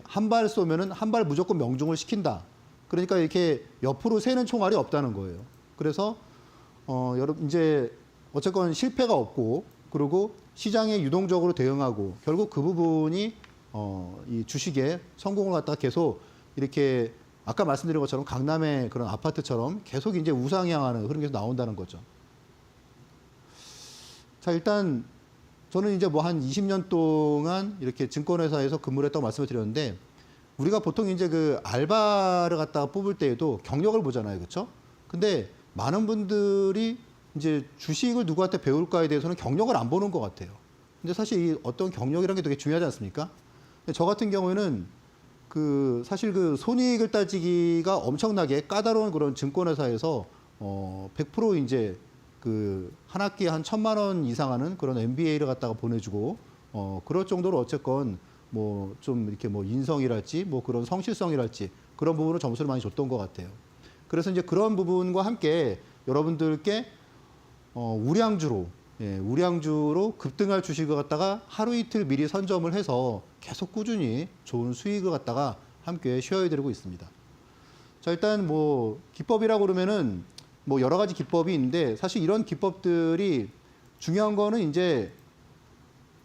한 발 쏘면은 한 발 무조건 명중을 시킨다. 그러니까 이렇게 옆으로 새는 총알이 없다는 거예요. 그래서 여러분 이제 어쨌건 실패가 없고 그리고 시장에 유동적으로 대응하고 결국 그 부분이 이 주식의 성공을 갖다가 계속 이렇게 아까 말씀드린 것처럼 강남의 그런 아파트처럼 계속 이제 우상향하는 그런 게 나온다는 거죠. 자, 일단 저는 이제 뭐 한 20년 동안 이렇게 증권회사에서 근무를 했다고 말씀을 드렸는데 우리가 보통 이제 그 알바를 갖다가 뽑을 때에도 경력을 보잖아요. 그렇죠? 근데 많은 분들이 이제 주식을 누구한테 배울까에 대해서는 경력을 안 보는 것 같아요. 근데 사실 이 어떤 경력이라는 게 되게 중요하지 않습니까? 근데 저 같은 경우에는 사실 그 손익을 따지기가 엄청나게 까다로운 그런 증권회사에서 100% 이제 한 학기에 한 1,000만 원 이상 하는 그런 MBA를 갖다가 보내주고 그럴 정도로 어쨌건 뭐 좀 이렇게 뭐 인성이랄지 뭐 그런 성실성이랄지 그런 부분을 점수를 많이 줬던 것 같아요. 그래서 이제 그런 부분과 함께 여러분들께 우량주로 급등할 주식을 갖다가 하루 이틀 미리 선점을 해서 계속 꾸준히 좋은 수익을 갖다가 함께 쉐어해드리고 있습니다. 자, 일단 뭐 기법이라고 그러면은 뭐 여러 가지 기법이 있는데 사실 이런 기법들이 중요한 거는 이제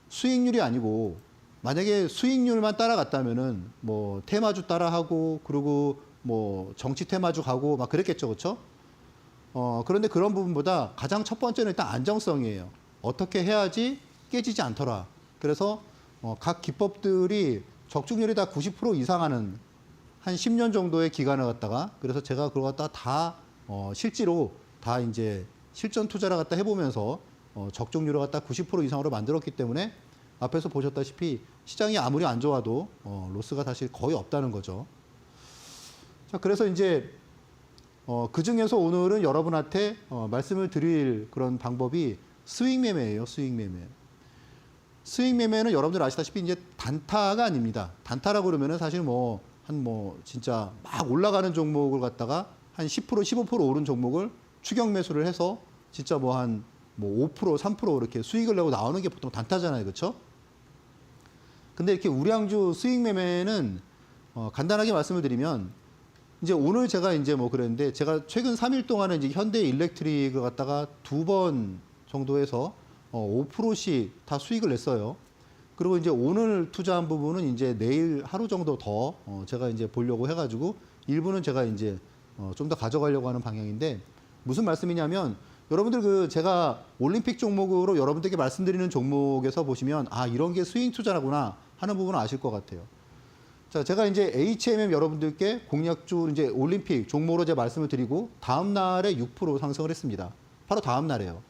수익률이 아니고 만약에 수익률만 따라갔다면은 뭐 테마주 따라하고 그리고 뭐 정치 테마주 가고 막 그랬겠죠, 그렇죠? 그런데 그런 부분보다 가장 첫 번째는 일단 안정성이에요. 어떻게 해야지 깨지지 않더라. 그래서 각 기법들이 적중률이 다 90% 이상 하는 한 10년 정도의 기간을 갖다가 그래서 제가 그걸 갖다가 다 실제로 다 이제 실전 투자를 갖다 해보면서 적중률을 갖다 90% 이상으로 만들었기 때문에 앞에서 보셨다시피 시장이 아무리 안 좋아도 로스가 사실 거의 없다는 거죠. 자, 그래서 이제 그 중에서 오늘은 여러분한테 말씀을 드릴 그런 방법이 스윙 매매예요. 스윙 매매. 스윙 매매는 여러분들 아시다시피 이제 단타가 아닙니다. 단타라고 그러면은 사실 진짜 막 올라가는 종목을 갖다가 한 10%, 15% 오른 종목을 추격 매수를 해서 진짜 5%, 3% 이렇게 수익을 내고 나오는 게 보통 단타잖아요. 그렇죠? 근데 이렇게 우량주 수익 매매는 간단하게 말씀을 드리면 이제 오늘 제가 이제 그랬는데 제가 최근 3일 동안에 이제 현대 일렉트릭을 갖다가 2번 정도 해서 5%씩 다 수익을 냈어요. 그리고 이제 오늘 투자한 부분은 이제 내일 하루 정도 더 제가 이제 보려고 해가지고 일부는 제가 이제 좀 더 가져가려고 하는 방향인데 무슨 말씀이냐면 여러분들 제가 올림픽 종목으로 여러분들께 말씀드리는 종목에서 보시면 이런 게 스윙 투자라구나 하는 부분은 아실 것 같아요. 자, 제가 이제 HMM 여러분들께 공략주 이제 올림픽 종목으로 제가 말씀을 드리고 다음 날에 6% 상승을 했습니다. 바로 다음 날에요.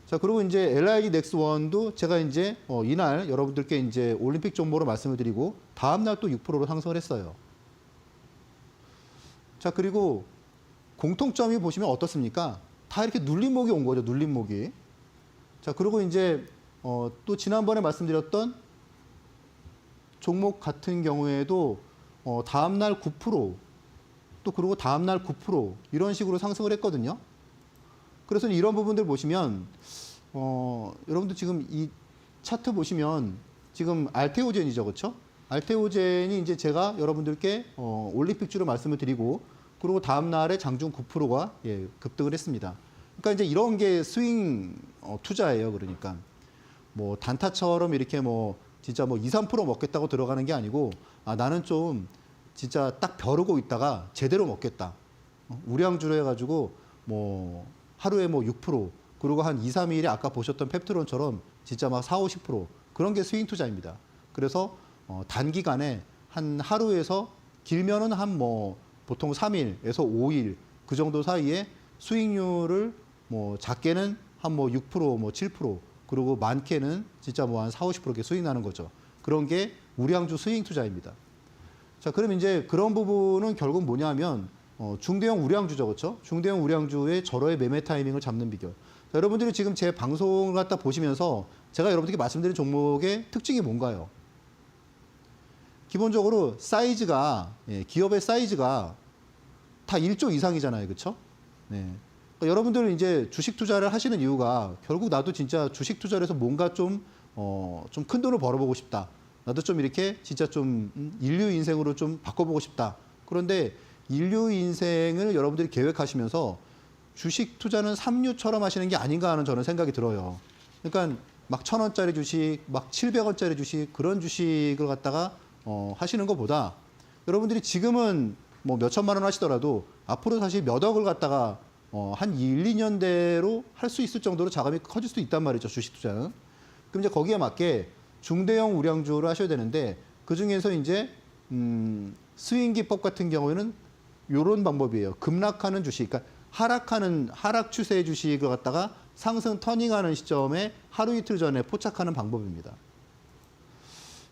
자, 그리고 이제 LIG 넥스원도 제가 이제 이날 여러분들께 이제 올림픽 종목으로 말씀을 드리고 다음 날 또 6%로 상승을 했어요. 자, 그리고 공통점이 보시면 어떻습니까? 다 이렇게 눌림목이 온 거죠, 눌림목이. 자, 그리고 이제 또 지난번에 말씀드렸던 종목 같은 경우에도 다음날 9%, 또 그리고 다음날 9% 이런 식으로 상승을 했거든요. 그래서 이런 부분들 보시면 여러분들 지금 이 차트 보시면 지금 알테오젠이죠, 그렇죠? 알테오젠이 이제 제가 여러분들께 올림픽주로 말씀을 드리고 그리고 다음날에 장중 9%가 급등을 했습니다. 그러니까 이제 이런 게 스윙 투자예요. 그러니까 뭐 단타처럼 이렇게 뭐 진짜 뭐 2, 3% 먹겠다고 들어가는 게 아니고 나는 좀 진짜 딱 벼르고 있다가 제대로 먹겠다. 우량주로 해가지고 뭐 하루에 뭐 6% 그리고 한 2, 3일에 아까 보셨던 펩트론처럼 진짜 막 4, 50% 그런 게 스윙 투자입니다. 그래서 단기간에 한 하루에서 길면은 한 뭐 보통 3일에서 5일 그 정도 사이에 수익률을 뭐 작게는 한 뭐 6%, 뭐 7%, 그리고 많게는 진짜 뭐 한 4, 50%게 수익 나는 거죠. 그런 게 우량주 스윙 투자입니다. 자, 그럼 이제 그런 부분은 결국 뭐냐면 중대형 우량주죠, 그렇죠? 중대형 우량주의 절호의 매매 타이밍을 잡는 비결. 자, 여러분들이 지금 제 방송을 갖다 보시면서 제가 여러분들께 말씀드린 종목의 특징이 뭔가요? 기본적으로 사이즈가 기업의 사이즈가 다 1조 이상이잖아요, 그렇죠? 네. 그러니까 여러분들 이제 주식 투자를 하시는 이유가 결국 나도 진짜 주식 투자를 해서 뭔가 좀 큰 돈을 벌어보고 싶다. 나도 좀 이렇게 진짜 좀 인류 인생으로 좀 바꿔보고 싶다. 그런데 인류 인생을 여러분들이 계획하시면서 주식 투자는 삼류처럼 하시는 게 아닌가 하는 저는 생각이 들어요. 그러니까 막 1,000원짜리 주식, 막 700원짜리 주식 그런 주식을 갖다가 하시는 것보다 여러분들이 지금은 뭐 몇천만 원 하시더라도 앞으로 사실 몇 억을 갖다가 한 1, 2년대로 할 수 있을 정도로 자금이 커질 수 있단 말이죠, 주식 투자는. 그럼 이제 거기에 맞게 중대형 우량주를 하셔야 되는데 그 중에서 이제 스윙 기법 같은 경우에는 이런 방법이에요. 급락하는 주식, 그러니까 하락 추세의 주식을 갖다가 상승 터닝하는 시점에 하루 이틀 전에 포착하는 방법입니다.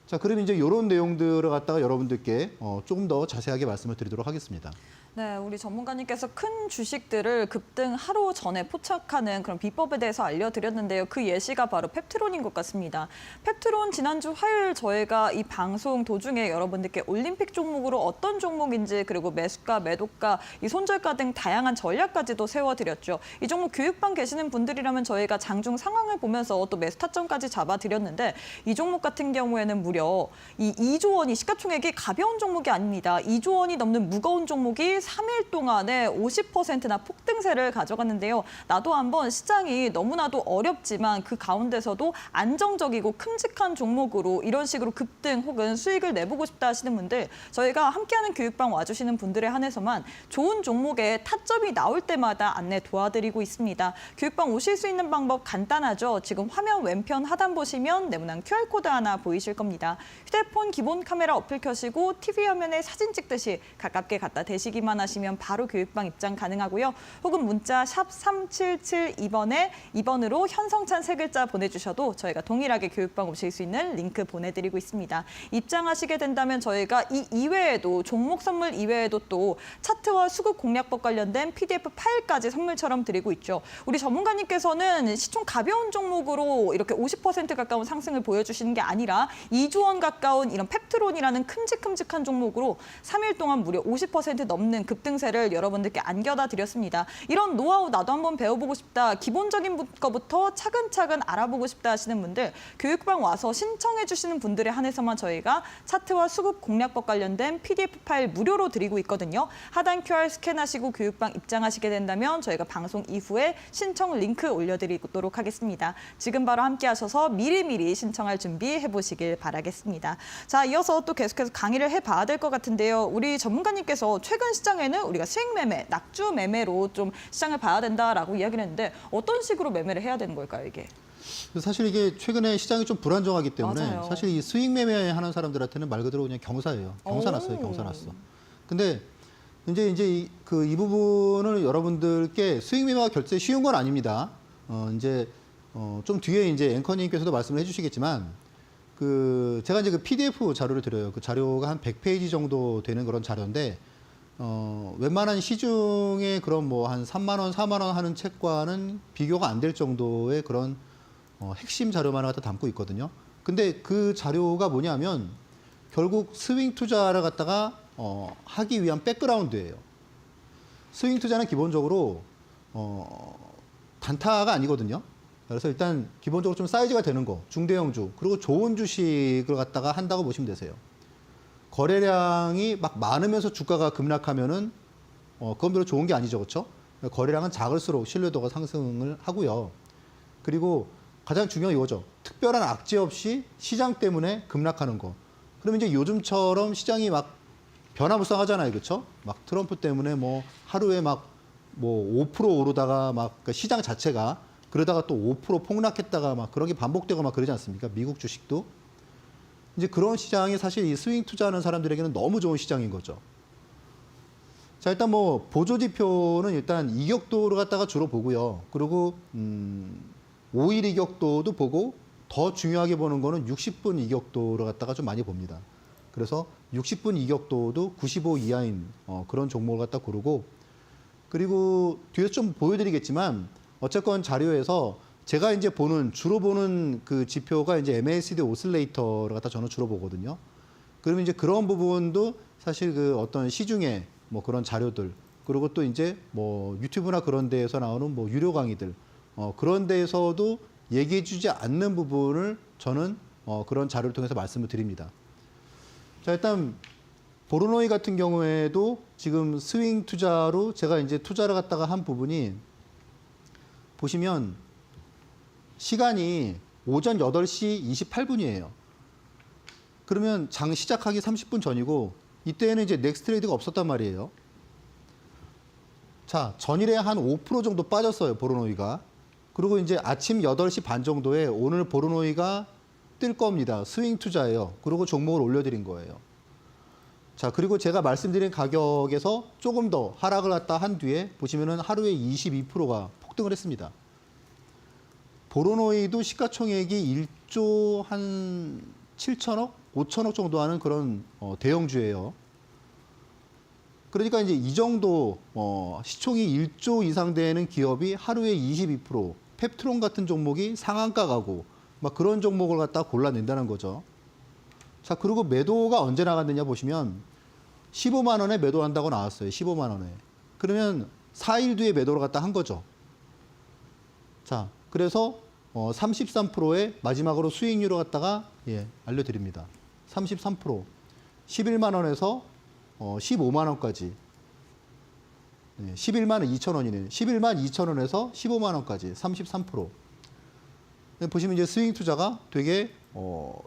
자, 그럼 이제 이런 내용들을 갖다가 여러분들께 조금 더 자세하게 말씀을 드리도록 하겠습니다. 네, 우리 전문가님께서 큰 주식들을 급등 하루 전에 포착하는 그런 비법에 대해서 알려드렸는데요. 그 예시가 바로 펩트론인 것 같습니다. 펩트론 지난주 화요일 저희가 이 방송 도중에 여러분들께 올림픽 종목으로 어떤 종목인지 그리고 매수가, 매도가, 이 손절가 등 다양한 전략까지도 세워드렸죠. 이 종목 교육방 계시는 분들이라면 저희가 장중 상황을 보면서 또 매수 타점까지 잡아드렸는데 이 종목 같은 경우에는 무려 이 2조 원이 시가총액이 가벼운 종목이 아닙니다. 2조 원이 넘는 무거운 종목이 3일 동안에 50%나 폭등세를 가져갔는데요. 나도 한번 시장이 너무나도 어렵지만 그 가운데서도 안정적이고 큼직한 종목으로 이런 식으로 급등 혹은 수익을 내보고 싶다 하시는 분들 저희가 함께하는 교육방 와주시는 분들에 한해서만 좋은 종목에 타점이 나올 때마다 안내 도와드리고 있습니다. 교육방 오실 수 있는 방법 간단하죠. 지금 화면 왼편 하단 보시면 네모난 QR코드 하나 보이실 겁니다. 휴대폰 기본 카메라 어플 켜시고 TV 화면에 사진 찍듯이 가깝게 갖다 대시기만 하시면 바로 교육방 입장 가능하고요. 혹은 문자 샵 3772번에 2번으로 현성찬 세 글자 보내주셔도 저희가 동일하게 교육방 오실 수 있는 링크 보내드리고 있습니다. 입장하시게 된다면 저희가 이 이외에도 종목 선물 이외에도 또 차트와 수급 공략법 관련된 PDF 파일까지 선물처럼 드리고 있죠. 우리 전문가님께서는 시총 가벼운 종목으로 이렇게 50% 가까운 상승을 보여주시는 게 아니라 2조 원 가까운 이런 펩트론이라는 큼직큼직한 종목으로 3일 동안 무려 50% 넘는 급등세를 여러분들께 안겨다 드렸습니다. 이런 노하우 나도 한번 배워보고 싶다. 기본적인 것부터 차근차근 알아보고 싶다 하시는 분들 교육방 와서 신청해 주시는 분들에 한해서만 저희가 차트와 수급 공략법 관련된 PDF 파일 무료로 드리고 있거든요. 하단 QR 스캔하시고 교육방 입장하시게 된다면 저희가 방송 이후에 신청 링크 올려드리도록 하겠습니다. 지금 바로 함께 하셔서 미리미리 신청할 준비해 보시길 바라겠습니다. 자, 이어서 또 계속해서 강의를 해봐야 될 것 같은데요. 우리 전문가님께서 최근 시장 시장에는 우리가 수익 매매, 낙주 매매로 좀 시장을 봐야 된다라고 이야기를 했는데 어떤 식으로 매매를 해야 되는 걸까요, 이게? 사실 이게 최근에 시장이 좀 불안정하기 때문에 맞아요. 사실 이 수익 매매하는 사람들한테는 말 그대로 그냥 경사예요. 경사 났어요, 오. 경사 났어. 근데 이제 이 부분을 여러분들께 수익 매매가 결제 쉬운 건 아닙니다. 좀 뒤에 이제 앵커님께서도 말씀을 해주시겠지만 제가 이제 그 PDF 자료를 드려요. 그 자료가 한 100페이지 정도 되는 그런 자료인데 웬만한 시중에 그런 뭐 한 3만 원, 4만 원 하는 책과는 비교가 안 될 정도의 그런 핵심 자료만 갖다 담고 있거든요. 근데 그 자료가 뭐냐면 결국 스윙 투자를 갖다가 하기 위한 백그라운드예요. 스윙 투자는 기본적으로 단타가 아니거든요. 그래서 일단 기본적으로 좀 사이즈가 되는 거, 중대형주, 그리고 좋은 주식을 갖다가 한다고 보시면 되세요. 거래량이 막 많으면서 주가가 급락하면은 그건 별로 좋은 게 아니죠, 그렇죠? 거래량은 작을수록 신뢰도가 상승을 하고요. 그리고 가장 중요한 이거죠. 특별한 악재 없이 시장 때문에 급락하는 거. 그러면 이제 요즘처럼 시장이 막 변화무쌍하잖아요, 그렇죠? 막 트럼프 때문에 뭐 하루에 막 뭐 5% 오르다가 막 그러니까 시장 자체가 그러다가 또 5% 폭락했다가 막 그런 게 반복되고 막 그러지 않습니까? 미국 주식도. 이제 그런 시장이 사실 이 스윙 투자하는 사람들에게는 너무 좋은 시장인 거죠. 자, 일단 뭐 보조 지표는 일단 이격도를 갖다가 주로 보고요. 그리고 5일 이격도도 보고 더 중요하게 보는 거는 60분 이격도를 갖다가 좀 많이 봅니다. 그래서 60분 이격도도 95 이하인 그런 종목을 갖다 고르고 그리고 뒤에서 좀 보여드리겠지만 어쨌건 자료에서 제가 이제 주로 보는 그 지표가 이제 MACD 오슬레이터를 갖다 저는 주로 보거든요. 그러면 이제 그런 부분도 사실 그 어떤 시중에 뭐 그런 자료들 그리고 또 이제 뭐 유튜브나 그런 데에서 나오는 뭐 유료 강의들 그런 데에서도 얘기해 주지 않는 부분을 저는 그런 자료를 통해서 말씀을 드립니다. 자, 일단 보르노이 같은 경우에도 지금 스윙 투자로 제가 이제 투자를 갖다가 한 부분이 보시면 시간이 오전 8시 28분이에요. 그러면 장 시작하기 30분 전이고 이때는 이제 넥스트 트레이드가 없었단 말이에요. 자, 전일에 한 5% 정도 빠졌어요, 보르노이가. 그리고 이제 아침 8시 반 정도에 오늘 보르노이가 뜰 겁니다. 스윙 투자예요. 그리고 종목을 올려드린 거예요. 자, 그리고 제가 말씀드린 가격에서 조금 더 하락을 갖다 한 뒤에 보시면은 하루에 22%가 폭등을 했습니다. 보르노이도 시가총액이 1조 한 7천억, 5천억 정도 하는 그런 대형주예요. 그러니까 이제 이 정도 시총이 1조 이상 되는 기업이 하루에 22%, 펩트론 같은 종목이 상한가 가고 막 그런 종목을 갖다 골라낸다는 거죠. 자, 그리고 매도가 언제 나갔느냐 보시면 15만 원에 매도한다고 나왔어요. 15만 원에. 그러면 4일 뒤에 매도를 갖다 한 거죠. 자, 그래서 33%의 마지막으로 수익률을 갖다가 알려드립니다. 33%. 11만 원에서 15만 원까지. 11만 2천 원이네요. 11만 2천 원에서 15만 원까지 33%. 보시면 이제 스윙 투자가 되게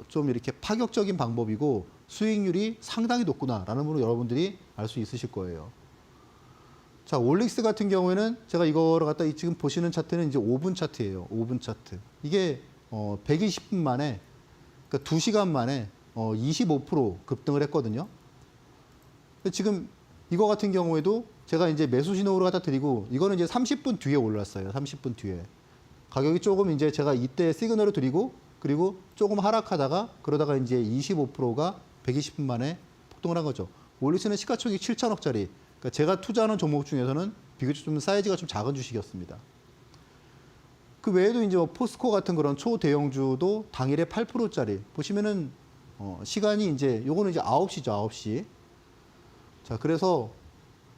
좀 이렇게 파격적인 방법이고 수익률이 상당히 높구나라는 걸 여러분들이 알 수 있으실 거예요. 자, 올릭스 같은 경우에는 제가 이거를 갖다 지금 보시는 차트는 이제 5분 차트예요. 5분 차트. 이게 120분 만에 그러니까 2시간 만에 25% 급등을 했거든요. 지금 이거 같은 경우에도 제가 이제 매수 신호를 갖다 드리고 이거는 이제 30분 뒤에 올랐어요. 30분 뒤에. 가격이 조금 이제 제가 이때 시그널을 드리고 그리고 조금 하락하다가 그러다가 이제 25%가 120분 만에 폭등을 한 거죠. 올릭스는 시가총액이 7천억짜리. 그러니까 제가 투자하는 종목 중에서는 비교적 좀 사이즈가 좀 작은 주식이었습니다. 그 외에도 이제 뭐 포스코 같은 그런 초대형주도 당일에 8%짜리. 보시면은 시간이 이제 요거는 이제 9시죠. 9시. 자, 그래서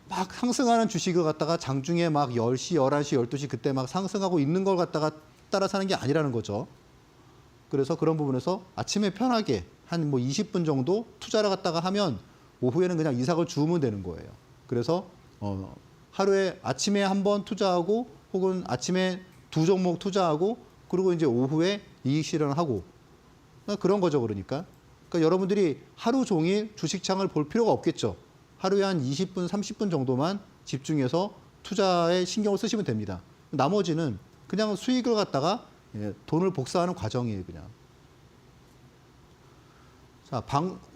막 상승하는 주식을 갖다가 장중에 막 10시, 11시, 12시 그때 막 상승하고 있는 걸 갖다가 따라 사는 게 아니라는 거죠. 그래서 그런 부분에서 아침에 편하게 한 뭐 20분 정도 투자를 갖다가 하면 오후에는 그냥 이삭을 주우면 되는 거예요. 그래서 하루에 아침에 한 번 투자하고 혹은 아침에 2종목 투자하고 그리고 이제 오후에 이익 실현하고 그런 거죠. 그러니까 여러분들이 하루 종일 주식창을 볼 필요가 없겠죠. 하루에 한 20분, 30분 정도만 집중해서 투자에 신경을 쓰시면 됩니다. 나머지는 그냥 수익을 갖다가 돈을 복사하는 과정이에요, 그냥. 자,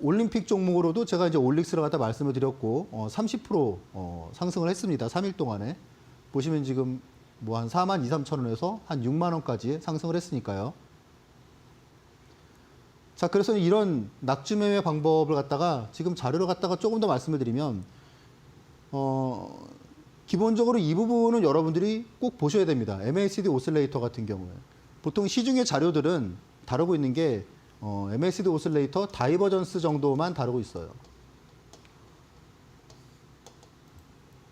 올림픽 종목으로도 제가 이제 올릭스를 갖다 말씀을 드렸고, 30% 상승을 했습니다. 3일 동안에. 보시면 지금 뭐 한 4만 2, 3천 원에서 한 6만 원까지 상승을 했으니까요. 자, 그래서 이런 낙주매매 방법을 갖다가 지금 자료를 갖다가 조금 더 말씀을 드리면, 기본적으로 이 부분은 여러분들이 꼭 보셔야 됩니다. MACD 오실레이터 같은 경우에. 보통 시중의 자료들은 다루고 있는 게 MACD 오실레이터 다이버전스 정도만 다루고 있어요.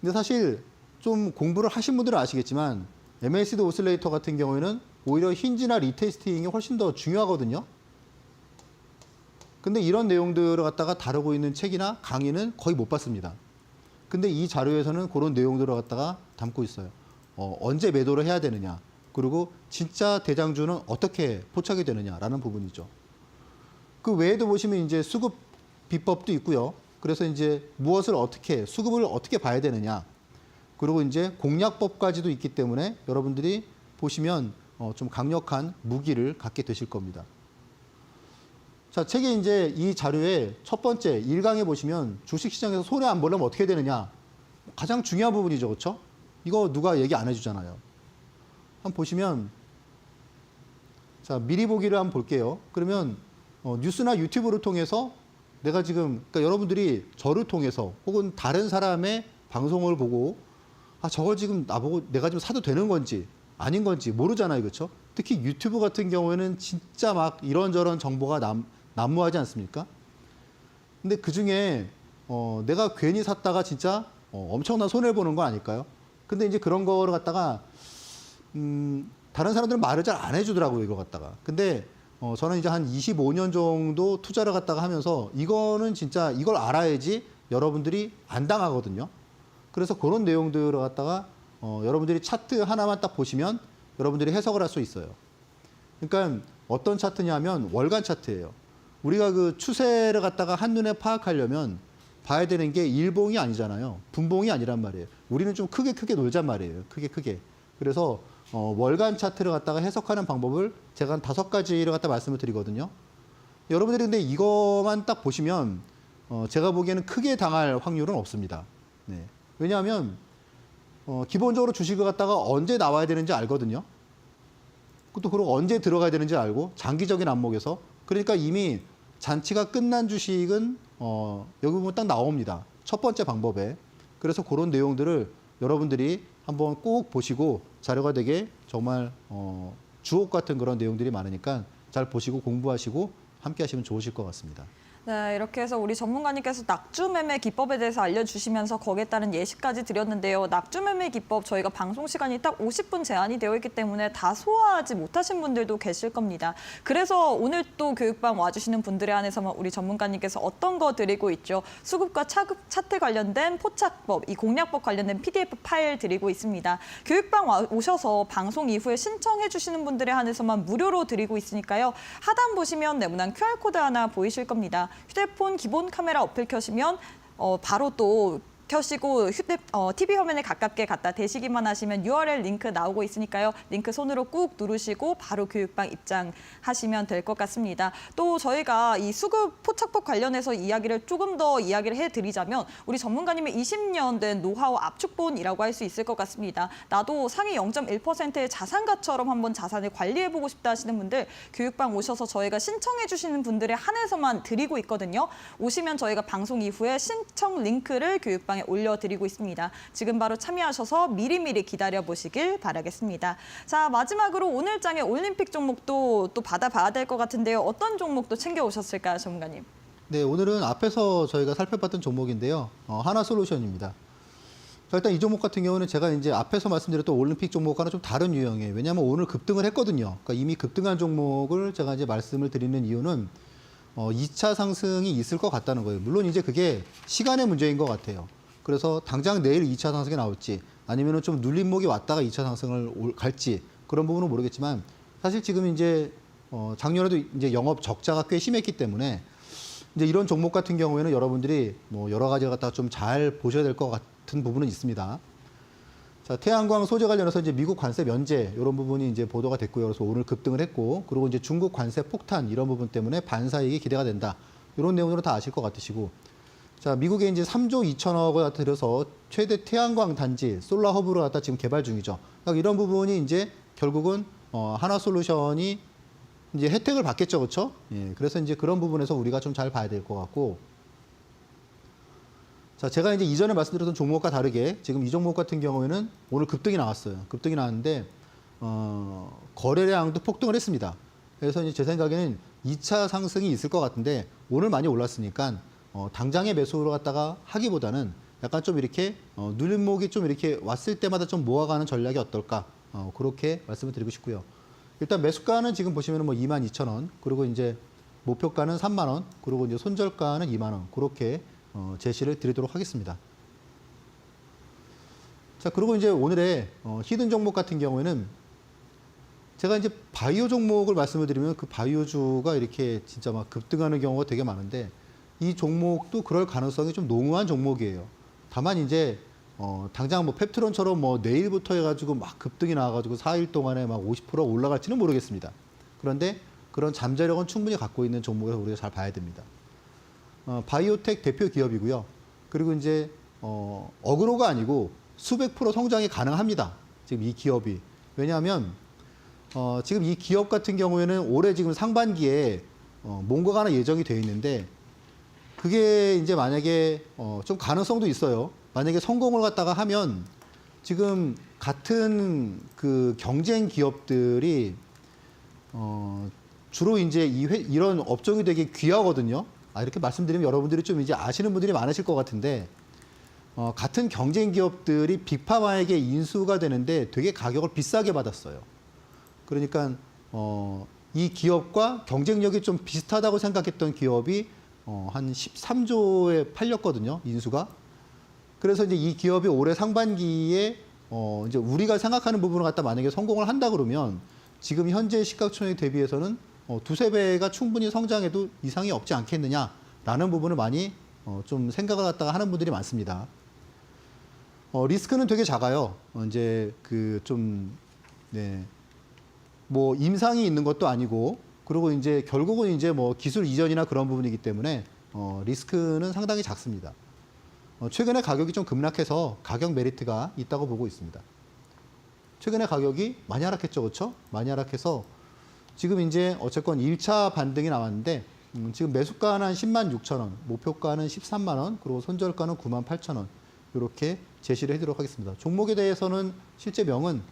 근데 사실 좀 공부를 하신 분들은 아시겠지만 MACD 오실레이터 같은 경우에는 오히려 힌지나 리테스팅이 훨씬 더 중요하거든요. 근데 이런 내용들을 갖다가 다루고 있는 책이나 강의는 거의 못 봤습니다. 근데 이 자료에서는 그런 내용들을 갖다가 담고 있어요. 언제 매도를 해야 되느냐, 그리고 진짜 대장주는 어떻게 포착이 되느냐라는 부분이죠. 그 외에도 보시면 이제 수급 비법도 있고요. 그래서 이제 무엇을 어떻게, 수급을 어떻게 봐야 되느냐, 그리고 이제 공략법까지도 있기 때문에 여러분들이 보시면 좀 강력한 무기를 갖게 되실 겁니다. 자, 책에 이제 이 자료의 첫 번째 1강에 보시면 주식시장에서 손해 안 보려면 어떻게 되느냐. 가장 중요한 부분이죠. 그렇죠? 이거 누가 얘기 안 해주잖아요. 한번 보시면, 자, 미리 보기를 한번 볼게요. 그러면 뉴스나 유튜브를 통해서 내가 지금, 그러니까 여러분들이 저를 통해서 혹은 다른 사람의 방송을 보고 저거 지금 나보고 내가 좀 사도 되는 건지 아닌 건지 모르잖아요. 그렇죠? 특히 유튜브 같은 경우에는 진짜 막 이런저런 정보가 난무하지 않습니까? 근데 그 중에 내가 괜히 샀다가 진짜 엄청난 손해를 보는 거 아닐까요? 근데 이제 그런 거를 갖다가 다른 사람들은 말을 잘 안 해주더라고요, 이거 갖다가. 근데 저는 이제 한 25년 정도 투자를 갖다가 하면서 이거는 진짜 이걸 알아야지 여러분들이 안 당하거든요. 그래서 그런 내용들을 갖다가 여러분들이 차트 하나만 딱 보시면 여러분들이 해석을 할 수 있어요. 그러니까 어떤 차트냐면 월간 차트예요. 우리가 그 추세를 갖다가 한눈에 파악하려면 봐야 되는 게 일봉이 아니잖아요. 분봉이 아니란 말이에요. 우리는 좀 크게 놀잔 말이에요. 크게. 그래서 월간 차트를 갖다가 해석하는 방법을 제가 한 5가지를 갖다 말씀을 드리거든요. 여러분들이 근데 이거만 딱 보시면 제가 보기에는 크게 당할 확률은 없습니다. 네. 왜냐하면 기본적으로 주식을 갖다가 언제 나와야 되는지 알거든요. 그것도 그리고 언제 들어가야 되는지 알고 장기적인 안목에서. 그러니까 이미 잔치가 끝난 주식은 여기 보면 딱 나옵니다. 첫 번째 방법에. 그래서 그런 내용들을 여러분들이 한번 꼭 보시고 자료가 되게 정말 주옥 같은 그런 내용들이 많으니까 잘 보시고 공부하시고 함께 하시면 좋으실 것 같습니다. 네, 이렇게 해서 우리 전문가님께서 낙주매매 기법에 대해서 알려주시면서 거기에 따른 예시까지 드렸는데요. 낙주매매 기법 저희가 방송 시간이 딱 50분 제한이 되어 있기 때문에 다 소화하지 못하신 분들도 계실 겁니다. 그래서 오늘 또 교육방 와주시는 분들에 한해서만 우리 전문가님께서 어떤 거 드리고 있죠. 수급과 차트 관련된 포착법, 이 공략법 관련된 PDF 파일 드리고 있습니다. 교육방 오셔서 방송 이후에 신청해 주시는 분들에 한해서만 무료로 드리고 있으니까요. 하단 보시면 네모난 QR코드 하나 보이실 겁니다. 휴대폰 기본 카메라 어플 켜시면 바로 또 켜시고 TV 화면에 가깝게 갖다 대시기만 하시면 URL 링크 나오고 있으니까요. 링크 손으로 꾹 누르시고 바로 교육방 입장하시면 될 것 같습니다. 또 저희가 이 수급 포착법 관련해서 이야기를 조금 더 이야기를 해드리자면 우리 전문가님의 20년 된 노하우 압축본이라고 할 수 있을 것 같습니다. 나도 상위 0.1%의 자산가처럼 한번 자산을 관리해보고 싶다 하시는 분들 교육방 오셔서 저희가 신청해 주시는 분들에 한해서만 드리고 있거든요. 오시면 저희가 방송 이후에 신청 링크를 교육방 올려드리고 있습니다. 지금 바로 참여하셔서 미리미리 기다려보시길 바라겠습니다. 자, 마지막으로 오늘 장의 올림픽 종목도 또 받아봐야 될 것 같은데요. 어떤 종목도 챙겨오셨을까요, 전문가님? 네, 오늘은 앞에서 저희가 살펴봤던 종목인데요. 하나솔루션입니다. 자, 일단 이 종목 같은 경우는 제가 이제 앞에서 말씀드렸던 올림픽 종목과는 좀 다른 유형이에요. 왜냐하면 오늘 급등을 했거든요. 그러니까 이미 급등한 종목을 제가 이제 말씀을 드리는 이유는 2차 상승이 있을 것 같다는 거예요. 물론 이제 그게 시간의 문제인 것 같아요. 그래서 당장 내일 2차 상승이 나올지 아니면은 좀 눌림목이 왔다가 2차 상승을 갈지 그런 부분은 모르겠지만 사실 지금 이제 작년에도 이제 영업 적자가 꽤 심했기 때문에 이제 이런 종목 같은 경우에는 여러분들이 뭐 여러 가지 갖다가 좀 잘 보셔야 될 것 같은 부분은 있습니다. 자, 태양광 소재 관련해서 이제 미국 관세 면제 이런 부분이 이제 보도가 됐고요. 그래서 오늘 급등을 했고, 그리고 이제 중국 관세 폭탄 이런 부분 때문에 반사이익이 기대가 된다. 이런 내용으로 다 아실 것 같으시고, 자, 미국에 이제 3조 2천억을 갖다 들여서 최대 태양광 단지 솔라 허브를 갖다 지금 개발 중이죠. 그러니까 이런 부분이 이제 결국은 하나솔루션이 이제 혜택을 받겠죠, 그렇죠? 예, 그래서 이제 그런 부분에서 우리가 좀 잘 봐야 될 것 같고, 자, 제가 이제 이전에 말씀드렸던 종목과 다르게 지금 이 종목 같은 경우에는 오늘 급등이 나왔어요. 급등이 나왔는데 거래량도 폭등을 했습니다. 그래서 이제 제 생각에는 2차 상승이 있을 것 같은데 오늘 많이 올랐으니까 당장의 매수로 갖다가 하기보다는 약간 좀 이렇게 눌림목이 좀 이렇게 왔을 때마다 좀 모아가는 전략이 어떨까, 그렇게 말씀을 드리고 싶고요. 일단 매수가는 지금 보시면은 뭐 22,000원, 그리고 이제 목표가는 3만 원, 그리고 이제 손절가는 2만 원, 그렇게 제시를 드리도록 하겠습니다. 자, 그리고 이제 오늘의 히든 종목 같은 경우에는 제가 이제 바이오 종목을 말씀을 드리면 그 바이오주가 이렇게 진짜 막 급등하는 경우가 되게 많은데 이 종목도 그럴 가능성이 좀 농후한 종목이에요. 다만 이제 당장 뭐 펩트론처럼 뭐 내일부터 해가지고 막 급등이 나와가지고 4일 동안에 막 50% 올라갈지는 모르겠습니다. 그런데 그런 잠재력은 충분히 갖고 있는 종목에서 우리가 잘 봐야 됩니다. 바이오텍 대표 기업이고요. 그리고 이제 어그로가 아니고 수백 프로 성장이 가능합니다. 지금 이 기업이. 왜냐하면 지금 이 기업 같은 경우에는 올해 지금 상반기에 뭔가가 하나 예정이 되어 있는데 그게 이제 만약에 좀 가능성도 있어요. 만약에 성공을 갖다가 하면 지금 같은 그 경쟁 기업들이 주로 이제 이런 업종이 되게 귀하거든요. 이렇게 말씀드리면 여러분들이 좀 이제 아시는 분들이 많으실 것 같은데 같은 경쟁 기업들이 빅파마에게 인수가 되는데 되게 가격을 비싸게 받았어요. 그러니까 이 기업과 경쟁력이 좀 비슷하다고 생각했던 기업이 한 13조에 팔렸거든요, 인수가. 그래서 이제 이 기업이 올해 상반기에 이제 우리가 생각하는 부분을 갖다 만약에 성공을 한다 그러면 지금 현재 시가총액 대비해서는 두세 배가 충분히 성장해도 이상이 없지 않겠느냐라는 부분을 많이 좀 생각을 갖다가 하는 분들이 많습니다. 리스크는 되게 작아요. 이제 그 좀 네. 뭐 임상이 있는 것도 아니고, 그리고 이제 결국은 이제 뭐 기술 이전이나 그런 부분이기 때문에 리스크는 상당히 작습니다. 최근에 가격이 좀 급락해서 가격 메리트가 있다고 보고 있습니다. 최근에 가격이 많이 하락했죠, 그렇죠? 많이 하락해서 지금 이제 어쨌건 1차 반등이 나왔는데 지금 매수가는 한 10만 6천 원, 목표가는 13만 원, 그리고 손절가는 9만 8천 원 이렇게 제시를 해드리도록 하겠습니다. 종목에 대해서는 실제 명은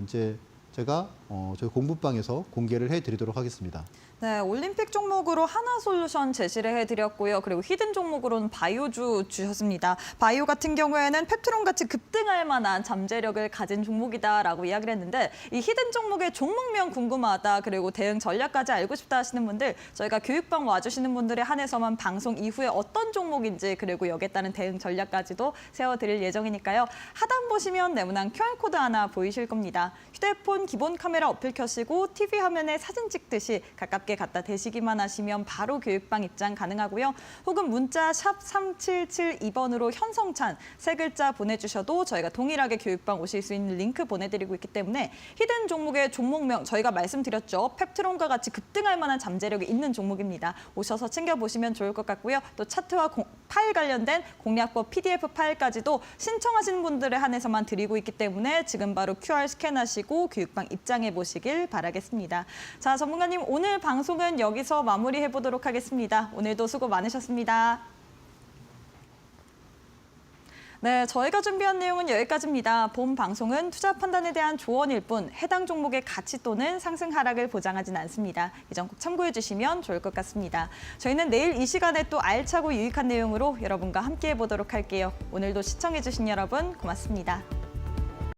이제 제가 저희 공부방에서 공개를 해드리도록 하겠습니다. 네, 올림픽 종목으로 하나솔루션 제시를 해드렸고요. 그리고 히든 종목으로는 바이오주 주셨습니다. 바이오 같은 경우에는 펩트론같이 급등할 만한 잠재력을 가진 종목이다라고 이야기를 했는데 이 히든 종목의 종목명 궁금하다, 그리고 대응 전략까지 알고 싶다 하시는 분들 저희가 교육방 와주시는 분들에 한해서만 방송 이후에 어떤 종목인지 그리고 여기에 따른 대응 전략까지도 세워드릴 예정이니까요. 하단 보시면 네모난 QR코드 하나 보이실 겁니다. 휴대폰 기본 카메라 어플 켜시고 TV 화면에 사진 찍듯이 가깝게 갖다 대시기만 하시면 바로 교육방 입장 가능하고요. 혹은 문자 샵 3772번으로 현성찬 세 글자 보내주셔도 저희가 동일하게 교육방 오실 수 있는 링크 보내드리고 있기 때문에 히든 종목의 종목명 저희가 말씀드렸죠. 펩트론과 같이 급등할 만한 잠재력이 있는 종목입니다. 오셔서 챙겨보시면 좋을 것 같고요. 또 차트와 파일 관련된 공략법 PDF 파일까지도 신청하시는 분들에 한해서만 드리고 있기 때문에 지금 바로 QR 스캔하시고 교육방 입장해 보시길 바라겠습니다. 자, 전문가님 오늘 방송은 여기서 마무리해 보도록 하겠습니다. 오늘도 수고 많으셨습니다. 네, 저희가 준비한 내용은 여기까지입니다. 본 방송은 투자 판단에 대한 조언일 뿐 해당 종목의 가치 또는 상승 하락을 보장하진 않습니다. 이 점 꼭 참고해 주시면 좋을 것 같습니다. 저희는 내일 이 시간에 또 알차고 유익한 내용으로 여러분과 함께해 보도록 할게요. 오늘도 시청해 주신 여러분 고맙습니다.